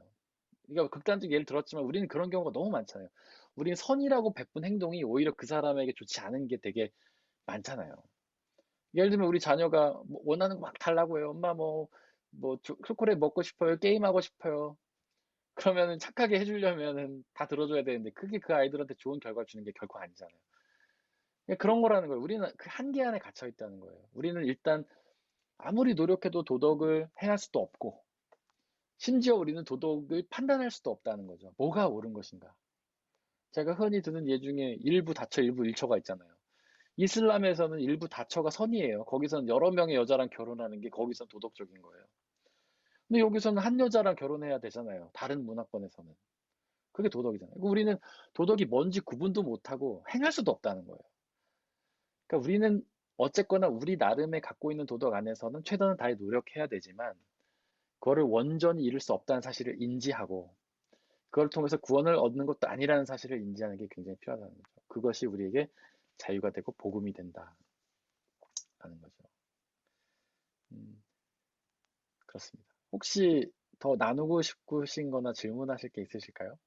그러니까 극단적 예를 들었지만 우리는 그런 경우가 너무 많잖아요. 우리는 선이라고 베푼 행동이 오히려 그 사람에게 좋지 않은 게 되게 많잖아요. 예를 들면 우리 자녀가 뭐 원하는 거 막 달라고 해요. 엄마 초콜릿 먹고 싶어요. 게임하고 싶어요. 그러면은 착하게 해주려면은 다 들어줘야 되는데 그게 그 아이들한테 좋은 결과를 주는 게 결코 아니잖아요. 그런 거라는 거예요. 우리는 그 한계 안에 갇혀 있다는 거예요. 우리는 일단 아무리 노력해도 도덕을 행할 수도 없고 심지어 우리는 도덕을 판단할 수도 없다는 거죠. 뭐가 옳은 것인가. 제가 흔히 드는 예 중에 일부 다처, 일부 일처가 있잖아요. 이슬람에서는 일부 다처가 선이에요. 거기서는 여러 명의 여자랑 결혼하는 게 거기선 도덕적인 거예요. 근데 여기서는 한 여자랑 결혼해야 되잖아요. 다른 문화권에서는. 그게 도덕이잖아요. 우리는 도덕이 뭔지 구분도 못하고 행할 수도 없다는 거예요. 그러니까 우리는 어쨌거나 우리 나름의 갖고 있는 도덕 안에서는 최선을 다해 노력해야 되지만 그거를 온전히 이룰 수 없다는 사실을 인지하고 그걸 통해서 구원을 얻는 것도 아니라는 사실을 인지하는 게 굉장히 필요하다는 거죠. 그것이 우리에게 자유가 되고 복음이 된다라는 거죠. 그렇습니다. 혹시 더 나누고 싶으신 거나 질문하실 게 있으실까요?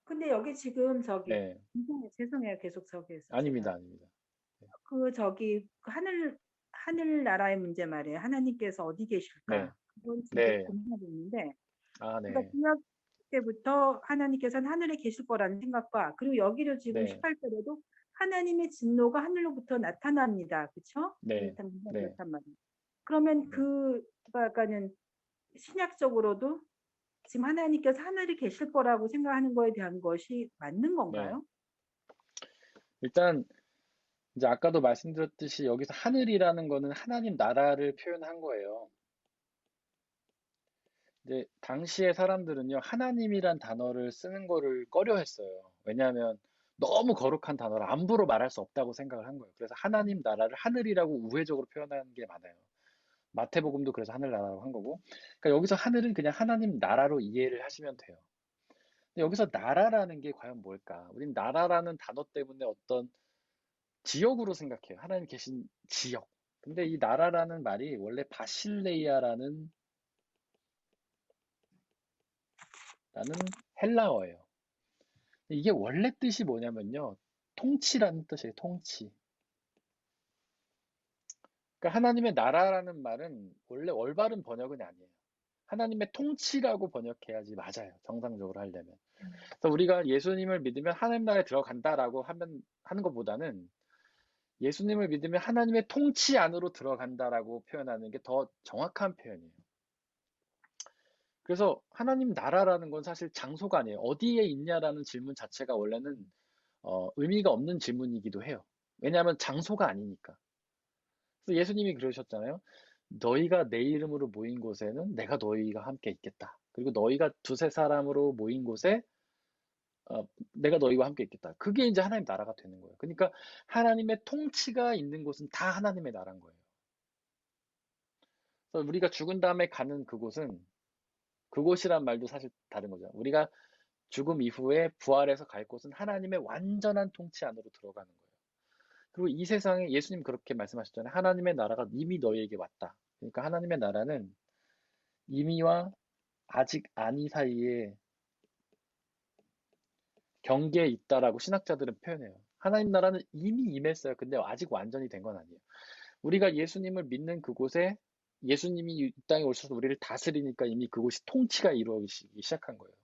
근데 여기 지금 네. 죄송해요. 계속 저기에서 아닙니다. 제가. 아닙니다. 하늘 나라의 문제 말이에요. 하나님께서 어디 네. 계실까? 그건 지금 네. 고민하고 있는데, 아, 그러니까 네. 구약 때부터 하나님께서는 하늘에 계실 거라는 생각과, 그리고 여기도 지금 네. 18절에도 하나님의 진노가 하늘로부터 나타납니다. 그렇죠? 네. 네. 그렇단 말이에요. 그러면 그러니까는 신약적으로도 지금 하나님께서 하늘에 계실 거라고 생각하는 거에 대한 것이 맞는 네. 건가요? 일단 이제 아까도 말씀드렸듯이 여기서 하늘이라는 거는 하나님 나라를 표현한 거예요. 이제 당시의 사람들은요, 하나님이란 단어를 쓰는 거를 꺼려했어요. 왜냐하면 너무 거룩한 단어를 함부로 말할 수 없다고 생각을 한 거예요. 그래서 하나님 나라를 하늘이라고 우회적으로 표현하는 게 많아요. 마태복음도 그래서 하늘나라라고 한 거고. 그러니까 여기서 하늘은 그냥 하나님 나라로 이해를 하시면 돼요. 근데 여기서 나라라는 게 과연 뭘까? 우린 나라라는 단어 때문에 어떤 지역으로 생각해요. 하나님 계신 지역. 근데 이 나라라는 말이 원래 바실레이아라는 헬라어예요. 이게 원래 뜻이 뭐냐면요. 통치라는 뜻이에요. 통치. 그러니까 하나님의 나라라는 말은 원래 올바른 번역은 아니에요. 하나님의 통치라고 번역해야지 맞아요. 정상적으로 하려면. 그래서 우리가 예수님을 믿으면 하나님 나라에 들어간다라고 하는 것보다는 예수님을 믿으면 하나님의 통치 안으로 들어간다라고 표현하는 게 더 정확한 표현이에요. 그래서 하나님 나라라는 건 사실 장소가 아니에요. 어디에 있냐라는 질문 자체가 원래는 의미가 없는 질문이기도 해요. 왜냐하면 장소가 아니니까. 그래서 예수님이 그러셨잖아요. 너희가 내 이름으로 모인 곳에는 내가 너희가 함께 있겠다. 그리고 너희가 두세 사람으로 모인 곳에 내가 너희와 함께 있겠다. 그게 이제 하나님 나라가 되는 거예요. 그러니까 하나님의 통치가 있는 곳은 다 하나님의 나라인 거예요. 그래서 우리가 죽은 다음에 가는 그곳은 그곳이란 말도 사실 다른 거죠. 우리가 죽음 이후에 부활해서 갈 곳은 하나님의 완전한 통치 안으로 들어가는 거예요. 그리고 이 세상에 예수님 그렇게 말씀하셨잖아요. 하나님의 나라가 이미 너희에게 왔다. 그러니까 하나님의 나라는 이미와 아직 아니 사이에 경계에 있다라고 신학자들은 표현해요. 하나님 나라는 이미 임했어요. 근데 아직 완전히 된 건 아니에요. 우리가 예수님을 믿는 그곳에 예수님이 이 땅에 오셔서 우리를 다스리니까 이미 그곳이 통치가 이루어지기 시작한 거예요.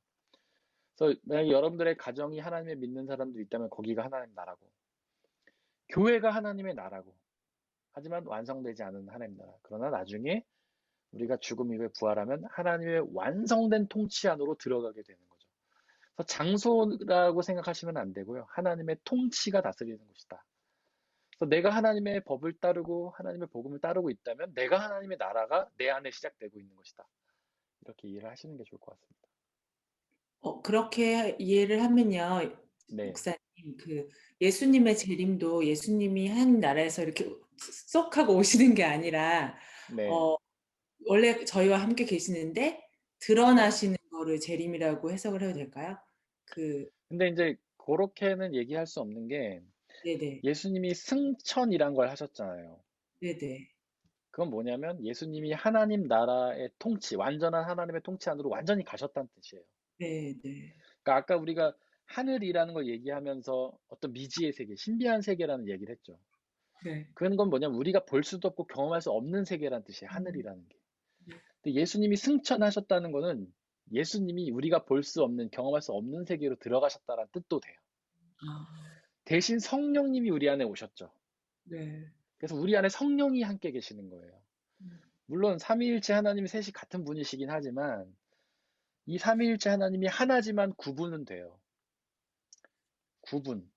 그래서 만약에 여러분들의 가정이 하나님을 믿는 사람들이 있다면 거기가 하나님 나라고, 교회가 하나님의 나라고, 하지만 완성되지 않은 하나님 나라. 그러나 나중에 우리가 죽음 이후에 부활하면 하나님의 완성된 통치 안으로 들어가게 되는 거죠. 그래서 장소라고 생각하시면 안 되고요. 하나님의 통치가 다스리는 곳이다. 그래서 내가 하나님의 법을 따르고 하나님의 복음을 따르고 있다면 내가 하나님의 나라가 내 안에 시작되고 있는 것이다. 이렇게 이해를 하시는 게 좋을 것 같습니다. 그렇게 이해를 하면요, 네, 목사님, 그 예수님의 재림도 예수님이 한 나라에서 이렇게 쏙 하고 오시는 게 아니라 네. 원래 저희와 함께 계시는데 드러나시는 거를 재림이라고 해석을 해도 될까요? 근데 이제 그렇게는 얘기할 수 없는 게 네네, 예수님이 승천이란 걸 하셨잖아요. 네네, 그건 뭐냐면 예수님이 하나님 나라의 통치, 완전한 하나님의 통치 안으로 완전히 가셨다는 뜻이에요. 네네, 그러니까 아까 우리가 하늘이라는 걸 얘기하면서 어떤 미지의 세계, 신비한 세계라는 얘기를 했죠. 네. 그건 뭐냐면 우리가 볼 수도 없고 경험할 수 없는 세계라는 뜻이에요. 하늘이라는 게. 네. 근데 예수님이 승천하셨다는 거는 예수님이 우리가 볼 수 없는, 경험할 수 없는 세계로 들어가셨다는 뜻도 돼요. 아, 대신 성령님이 우리 안에 오셨죠. 네. 그래서 우리 안에 성령이 함께 계시는 거예요. 물론 삼위일체 하나님이 셋이 같은 분이시긴 하지만 이 삼위일체 하나님이 하나지만 구분은 돼요. 구분.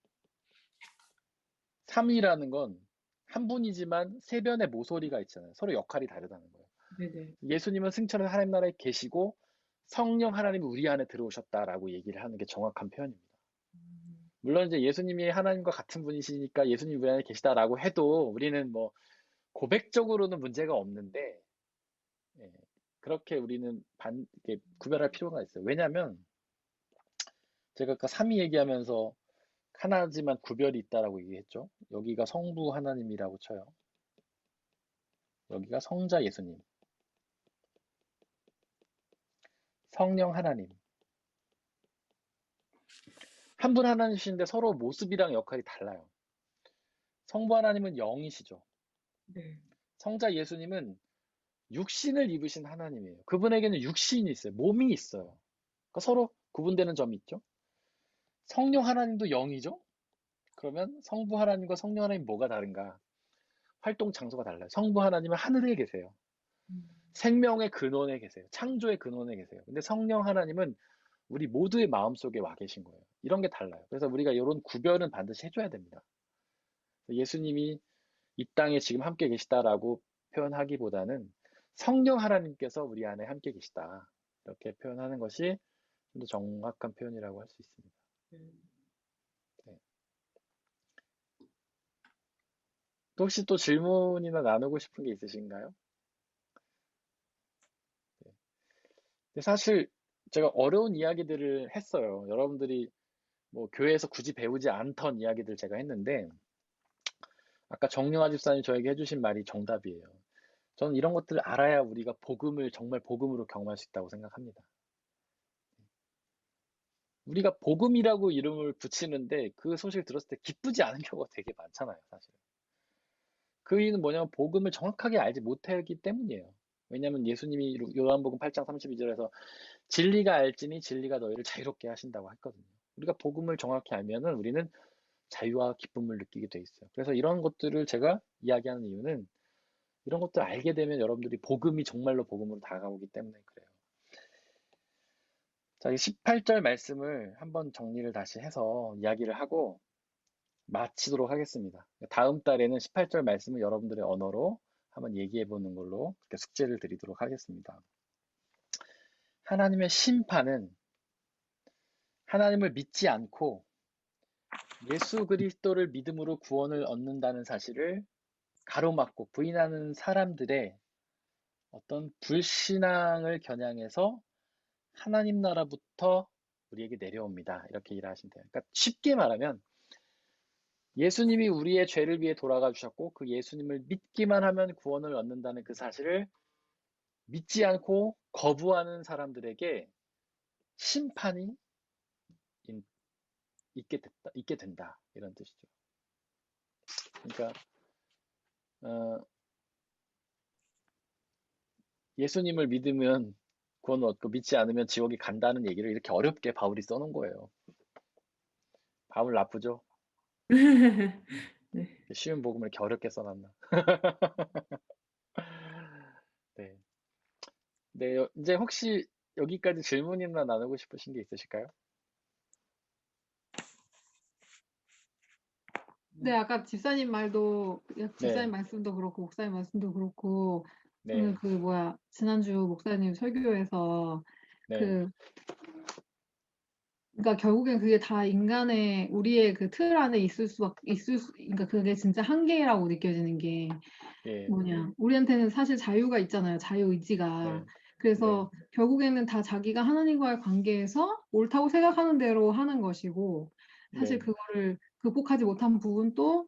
삼위라는 건 한 분이지만 세 변의 모서리가 있잖아요. 서로 역할이 다르다는 거예요. 네네. 예수님은 승천해서 하나님 나라에 계시고 성령 하나님이 우리 안에 들어오셨다라고 얘기를 하는 게 정확한 표현입니다. 물론 이제 예수님이 하나님과 같은 분이시니까 예수님 우리 안에 계시다라고 해도 우리는 뭐 고백적으로는 문제가 없는데 예, 그렇게 우리는 이렇게 구별할 필요가 있어요. 왜냐하면 제가 아까 삼위 얘기하면서 하나지만 구별이 있다라고 얘기했죠. 여기가 성부 하나님이라고 쳐요. 여기가 성자 예수님, 성령 하나님. 한 분 하나님이신데 서로 모습이랑 역할이 달라요. 성부 하나님은 영이시죠. 네. 성자 예수님은 육신을 입으신 하나님이에요. 그분에게는 육신이 있어요. 몸이 있어요. 그러니까 서로 구분되는 점이 있죠. 성령 하나님도 영이죠. 그러면 성부 하나님과 성령 하나님 뭐가 다른가? 활동 장소가 달라요. 성부 하나님은 하늘에 계세요. 생명의 근원에 계세요. 창조의 근원에 계세요. 근데 성령 하나님은 우리 모두의 마음속에 와 계신 거예요. 이런 게 달라요. 그래서 우리가 이런 구별은 반드시 해줘야 됩니다. 예수님이 이 땅에 지금 함께 계시다라고 표현하기보다는 성령 하나님께서 우리 안에 함께 계시다. 이렇게 표현하는 것이 좀 더 정확한 표현이라고 할 수 있습니다. 네. 또 혹시 또 질문이나 나누고 싶은 게 있으신가요? 네. 근데 사실 제가 어려운 이야기들을 했어요. 여러분들이 뭐 교회에서 굳이 배우지 않던 이야기들 제가 했는데 아까 정영아 집사님 저에게 해주신 말이 정답이에요. 저는 이런 것들을 알아야 우리가 복음을 정말 복음으로 경험할 수 있다고 생각합니다. 우리가 복음이라고 이름을 붙이는데 그 소식을 들었을 때 기쁘지 않은 경우가 되게 많잖아요, 사실. 그 이유는 뭐냐면 복음을 정확하게 알지 못하기 때문이에요. 왜냐하면 예수님이 요한복음 8장 32절에서 진리가 알지니 진리가 너희를 자유롭게 하신다고 했거든요. 우리가 복음을 정확히 알면은 우리는 자유와 기쁨을 느끼게 돼 있어요. 그래서 이런 것들을 제가 이야기하는 이유는 이런 것들 알게 되면 여러분들이 복음이 정말로 복음으로 다가오기 때문에 그래요. 자, 이 18절 말씀을 한번 정리를 다시 해서 이야기를 하고 마치도록 하겠습니다. 다음 달에는 18절 말씀을 여러분들의 언어로 한번 얘기해 보는 걸로 숙제를 드리도록 하겠습니다. 하나님의 심판은 하나님을 믿지 않고 예수 그리스도를 믿음으로 구원을 얻는다는 사실을 가로막고 부인하는 사람들의 어떤 불신앙을 겨냥해서 하나님 나라부터 우리에게 내려옵니다. 이렇게 이해하시면 돼요. 그러니까 쉽게 말하면 예수님이 우리의 죄를 위해 돌아가 주셨고 그 예수님을 믿기만 하면 구원을 얻는다는 그 사실을 믿지 않고 거부하는 사람들에게 심판이 있게 된다. 이런 뜻이죠. 그러니까 예수님을 믿으면 구원을 얻고 믿지 않으면 지옥에 간다는 얘기를 이렇게 어렵게 바울이 써놓은 거예요. 바울 나쁘죠? 네. 쉬운 복음을 이렇게 어렵게 써놨나. 네. 네, 이제 혹시 여기까지 질문이나 나누고 싶으신 게 있으실까요? 네, 아까 집사님 말도, 집사님 네, 말씀도 그렇고, 목사님 말씀도 그렇고, 저는 네, 지난주 목사님 설교에서 네, 그, 그러니까 결국엔 그게 다 우리의 그 틀 안에 그러니까 그게 진짜 한계라고 느껴지는 게 예, 뭐냐. 우리한테는 사실 자유가 있잖아요. 자유의지가. 네, 네, 그래서 결국에는 다 자기가 하나님과의 관계에서 옳다고 생각하는 대로 하는 것이고, 사실 네, 그거를 극복하지 못한 부분도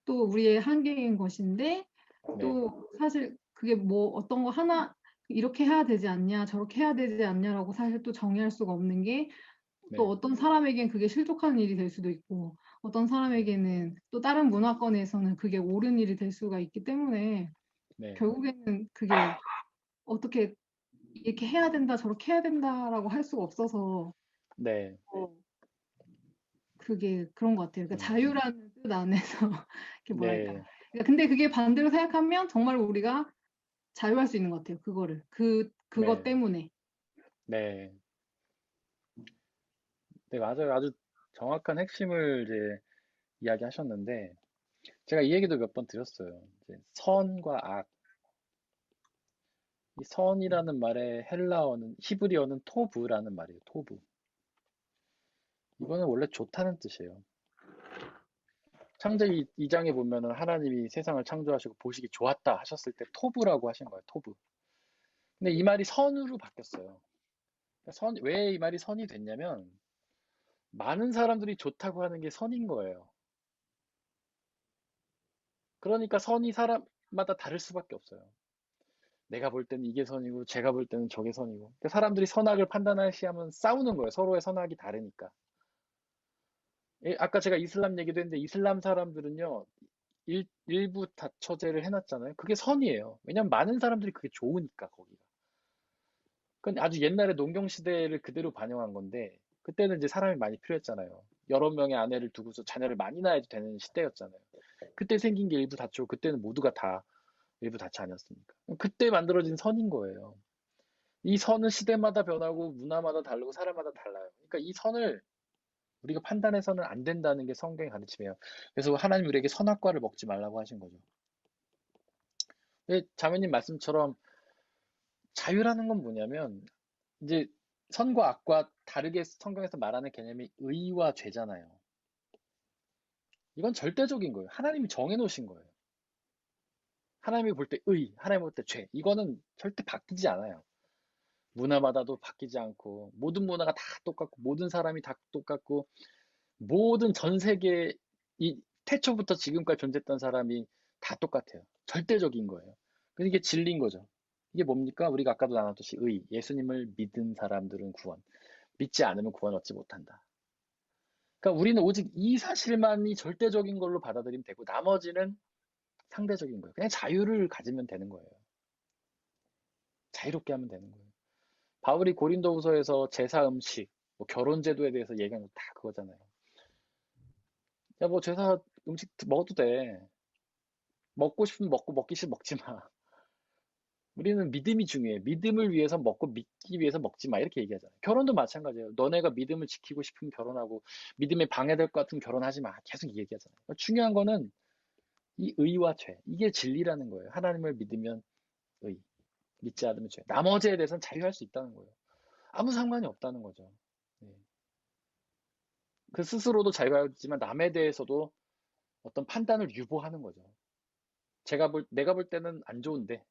또 우리의 한계인 것인데, 네, 또 사실 그게 뭐 어떤 거 하나 이렇게 해야 되지 않냐, 저렇게 해야 되지 않냐라고 사실 또 정의할 수가 없는 게 또 네, 어떤 사람에겐 그게 실족하는 일이 될 수도 있고, 어떤 사람에게는 또 다른 문화권에서는 그게 옳은 일이 될 수가 있기 때문에 네, 결국에는 그게 어떻게 이렇게 해야 된다, 저렇게 해야 된다라고 할 수가 없어서 네, 그게 그런 것 같아요. 그러니까 음, 자유라는 뜻 안에서 이게 뭐랄까. 네, 그러니까 근데 그게 반대로 생각하면 정말 우리가 자유할 수 있는 것 같아요. 그것 네, 때문에. 네, 네, 맞아요. 아주 정확한 핵심을 이제 이야기하셨는데, 제가 이 얘기도 몇 번 드렸어요. 이제 선과 악. 이 선이라는 말의 히브리어는 토브라는 말이에요. 토브. 이거는 원래 좋다는 뜻이에요. 창세기 2장에 보면은 하나님이 세상을 창조하시고 보시기 좋았다 하셨을 때 토브라고 하신 거예요. 토브. 근데 이 말이 선으로 바뀌었어요. 왜 이 말이 선이 됐냐면 많은 사람들이 좋다고 하는 게 선인 거예요. 그러니까 선이 사람마다 다를 수밖에 없어요. 내가 볼 때는 이게 선이고 제가 볼 때는 저게 선이고. 그러니까 사람들이 선악을 판단하시면 싸우는 거예요. 서로의 선악이 다르니까. 아까 제가 이슬람 얘기도 했는데 이슬람 사람들은요. 일부 다처제를 해놨잖아요. 그게 선이에요. 왜냐면 많은 사람들이 그게 좋으니까 거기가. 그건 아주 옛날에 농경 시대를 그대로 반영한 건데 그때는 이제 사람이 많이 필요했잖아요. 여러 명의 아내를 두고서 자녀를 많이 낳아도 되는 시대였잖아요. 그때 생긴 게 일부 다처고 그때는 모두가 다 일부 다처 아니었습니까? 그때 만들어진 선인 거예요. 이 선은 시대마다 변하고 문화마다 다르고 사람마다 달라요. 그러니까 이 선을 우리가 판단해서는 안 된다는 게 성경의 가르침이에요. 그래서 하나님 우리에게 선악과를 먹지 말라고 하신 거죠. 근데 자매님 말씀처럼 자유라는 건 뭐냐면 이제 선과 악과 다르게 성경에서 말하는 개념이 의와 죄잖아요. 이건 절대적인 거예요. 하나님이 정해놓으신 거예요. 하나님이 볼 때 의, 하나님이 볼 때 죄. 이거는 절대 바뀌지 않아요. 문화마다도 바뀌지 않고 모든 문화가 다 똑같고 모든 사람이 다 똑같고 모든 전 세계 이 태초부터 지금까지 존재했던 사람이 다 똑같아요. 절대적인 거예요. 그래서 이게 진리인 거죠. 이게 뭡니까? 우리가 아까도 나눴듯이 의, 예수님을 믿은 사람들은 구원, 믿지 않으면 구원 얻지 못한다. 그러니까 우리는 오직 이 사실만이 절대적인 걸로 받아들이면 되고 나머지는 상대적인 거예요. 그냥 자유를 가지면 되는 거예요. 자유롭게 하면 되는 거예요. 바울이 고린도후서에서 제사 음식, 뭐 결혼 제도에 대해서 얘기한 거 다 그거잖아요. 야, 뭐 제사 음식 먹어도 돼. 먹고 싶으면 먹고 먹기 싫으면 먹지 마. 우리는 믿음이 중요해. 믿음을 위해서 먹고 믿기 위해서 먹지 마. 이렇게 얘기하잖아요. 결혼도 마찬가지예요. 너네가 믿음을 지키고 싶으면 결혼하고 믿음에 방해될 것 같으면 결혼하지 마. 계속 얘기하잖아요. 중요한 거는 이 의와 죄. 이게 진리라는 거예요. 하나님을 믿으면 의, 믿지 않으면 죄. 나머지에 대해서는 자유할 수 있다는 거예요. 아무 상관이 없다는 거죠. 네. 그 스스로도 자유하지만 남에 대해서도 어떤 판단을 유보하는 거죠. 내가 볼 때는 안 좋은데,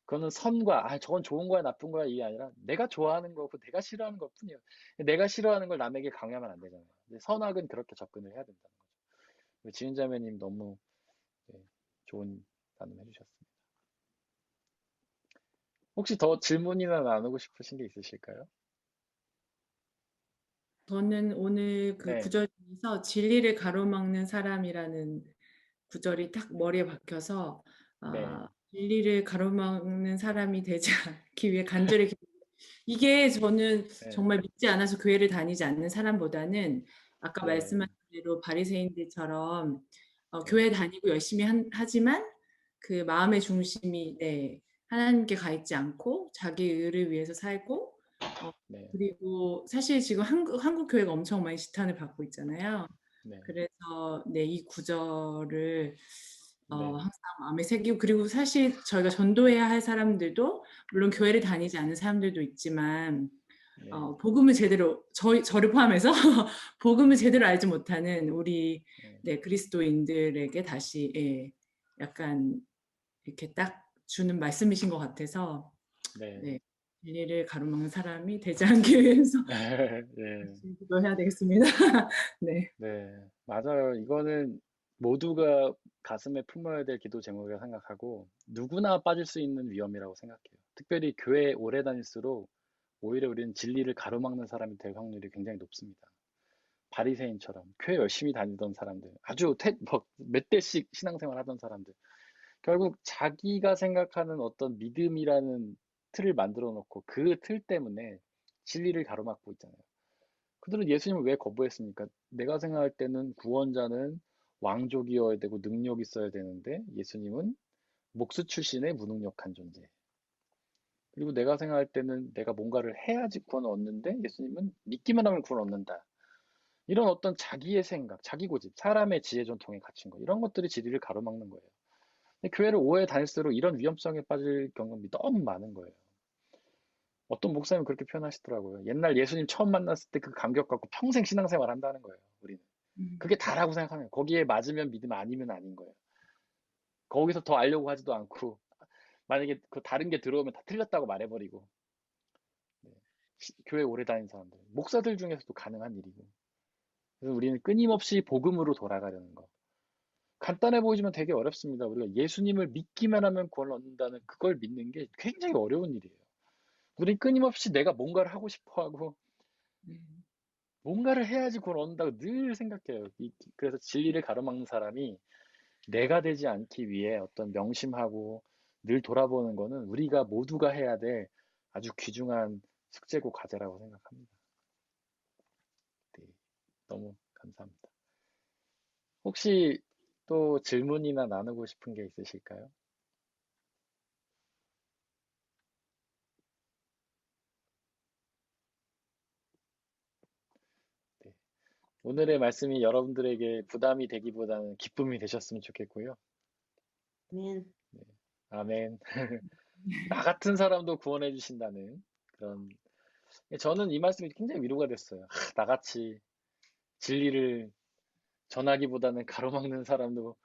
그거는 선과, 저건 좋은 거야, 나쁜 거야, 이게 아니라 내가 좋아하는 거고 내가 싫어하는 것 뿐이에요. 내가 싫어하는 걸 남에게 강요하면 안 되잖아요. 근데 선악은 그렇게 접근을 해야 된다는 거죠. 지은자매님 너무 네, 좋은 단어 해주셨습니다. 혹시 더 질문이나 나누고 싶으신 게 있으실까요? 저는 오늘 그 네, 구절 중에서 진리를 가로막는 사람이라는 구절이 딱 머리에 박혀서 네, 진리를 가로막는 사람이 되지 않기 위해 간절히 이게 저는 네, 정말 믿지 않아서 교회를 다니지 않는 사람보다는 아까 네, 말씀하신 대로 바리새인들처럼 네, 교회 다니고 열심히 하지만 그 마음의 중심이 하나님께 가 있지 않고 자기 의를 위해서 살고 네, 그리고 사실 지금 한국 교회가 엄청 많이 지탄을 받고 있잖아요. 네, 그래서 이 구절을 네, 항상 마음에 새기고 그리고 사실 저희가 전도해야 할 사람들도 물론 교회를 다니지 않는 사람들도 있지만 네, 복음을 제대로 저를 포함해서 복음을 제대로 알지 못하는 우리 네, 그리스도인들에게 다시 약간 이렇게 딱 주는 말씀이신 것 같아서 네, 네, 진리를 가로막는 사람이 되지 않기 위해서 네, 기도해야 되겠습니다. 네. 네, 맞아요. 이거는 모두가 가슴에 품어야 될 기도 제목이라고 생각하고 누구나 빠질 수 있는 위험이라고 생각해요. 특별히 교회 오래 다닐수록 오히려 우리는 진리를 가로막는 사람이 될 확률이 굉장히 높습니다. 바리새인처럼 교회 열심히 다니던 사람들, 아주 몇 대씩 신앙생활 하던 사람들, 결국 자기가 생각하는 어떤 믿음이라는 틀을 만들어 놓고 그 틀 때문에 진리를 가로막고 있잖아요. 그들은 예수님을 왜 거부했습니까? 내가 생각할 때는 구원자는 왕족이어야 되고 능력 있어야 되는데 예수님은 목수 출신의 무능력한 존재. 그리고 내가 생각할 때는 내가 뭔가를 해야지 구원을 얻는데 예수님은 믿기만 하면 구원을 얻는다. 이런 어떤 자기의 생각, 자기 고집, 사람의 지혜 전통에 갇힌 거, 이런 것들이 진리를 가로막는 거예요. 근데 교회를 오래 다닐수록 이런 위험성에 빠질 경험이 너무 많은 거예요. 어떤 목사님은 그렇게 표현하시더라고요. 옛날 예수님 처음 만났을 때 그 감격 갖고 평생 신앙생활 한다는 거예요, 우리는. 그게 다라고 생각하는 거예요. 거기에 맞으면 믿음, 아니면 아닌 거예요. 거기서 더 알려고 하지도 않고, 만약에 그 다른 게 들어오면 다 틀렸다고 말해버리고, 네. 교회 오래 다닌 사람들, 목사들 중에서도 가능한 일이고. 그래서 우리는 끊임없이 복음으로 돌아가려는 거. 간단해 보이지만 되게 어렵습니다. 우리가 예수님을 믿기만 하면 구원을 얻는다는 그걸 믿는 게 굉장히 어려운 일이에요. 우린 끊임없이 내가 뭔가를 하고 싶어 하고, 뭔가를 해야지 구원을 얻는다고 늘 생각해요. 그래서 진리를 가로막는 사람이 내가 되지 않기 위해 어떤 명심하고 늘 돌아보는 거는 우리가 모두가 해야 될 아주 귀중한 숙제고 과제라고 생각합니다. 네, 너무 감사합니다. 혹시 또 질문이나 나누고 싶은 게 있으실까요? 네. 오늘의 말씀이 여러분들에게 부담이 되기보다는 기쁨이 되셨으면 좋겠고요. 아멘. 네, 아멘. 나 같은 사람도 구원해 주신다는 그런, 저는 이 말씀이 굉장히 위로가 됐어요. 나같이 진리를 전하기보다는 가로막는 사람도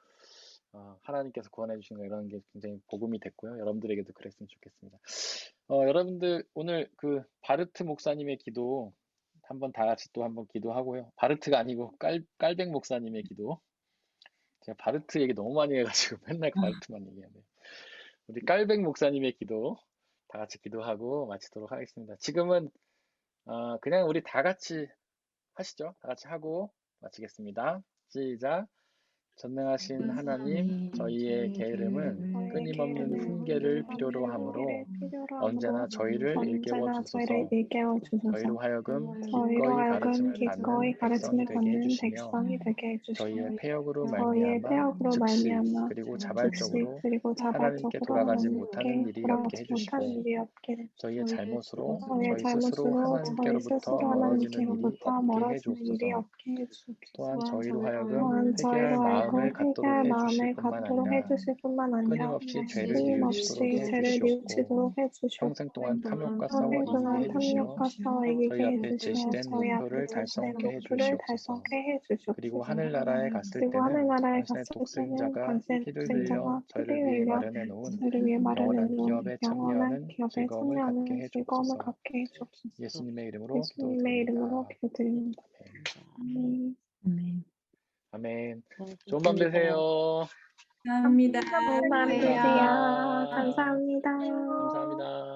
하나님께서 구원해 주신 거, 이런 게 굉장히 복음이 됐고요. 여러분들에게도 그랬으면 좋겠습니다. 여러분들 오늘 그 바르트 목사님의 기도 한번 다 같이 또 한번 기도하고요. 바르트가 아니고 깔백 목사님의 기도. 제가 바르트 얘기 너무 많이 해가지고 맨날 바르트만 얘기하네요. 우리 깔백 목사님의 기도 다 같이 기도하고 마치도록 하겠습니다. 지금은 그냥 우리 다 같이 하시죠. 다 같이 하고 마치겠습니다. 시작. 전능하신 하나님, 저희의 게으름은 끊임없는 훈계를 필요로 하므로 언제나 저희를 일깨워 주소서. 저희로 하여금 기꺼이 가르침을 받는 백성이 되게 해주시며 저희의 폐역으로 말미암아 즉시 그리고 자발적으로 하나님께 돌아가지 못하는 일이 없게 해주시고 저희의 잘못으로 저희 스스로 하나님께로부터 멀어지는 일이 없게 해주옵소서. 또한 저희로 하여금 회개할 마음을 갖도록 해주실 뿐만 아니라 끊임없이 죄를 뉘우치도록 해주시옵고 평생 동안 탐욕과 싸워 이기게 해주시며 저희 앞에 제시된 목표를 달성케 해주시옵소서. 그리고 하늘나라에 갔을 때는 당신의 독생자가 피를 흘려 저희를 위해 마련해 놓은 영원한 기업에 참여하는 즐거움을 갖게 해주옵소서. 예수님의 이름으로 기도드립니다. 아멘. 아멘. 좋은 밤 되세요. 감사합니다. 좋은 밤 되세요. 감사합니다. 감사합니다.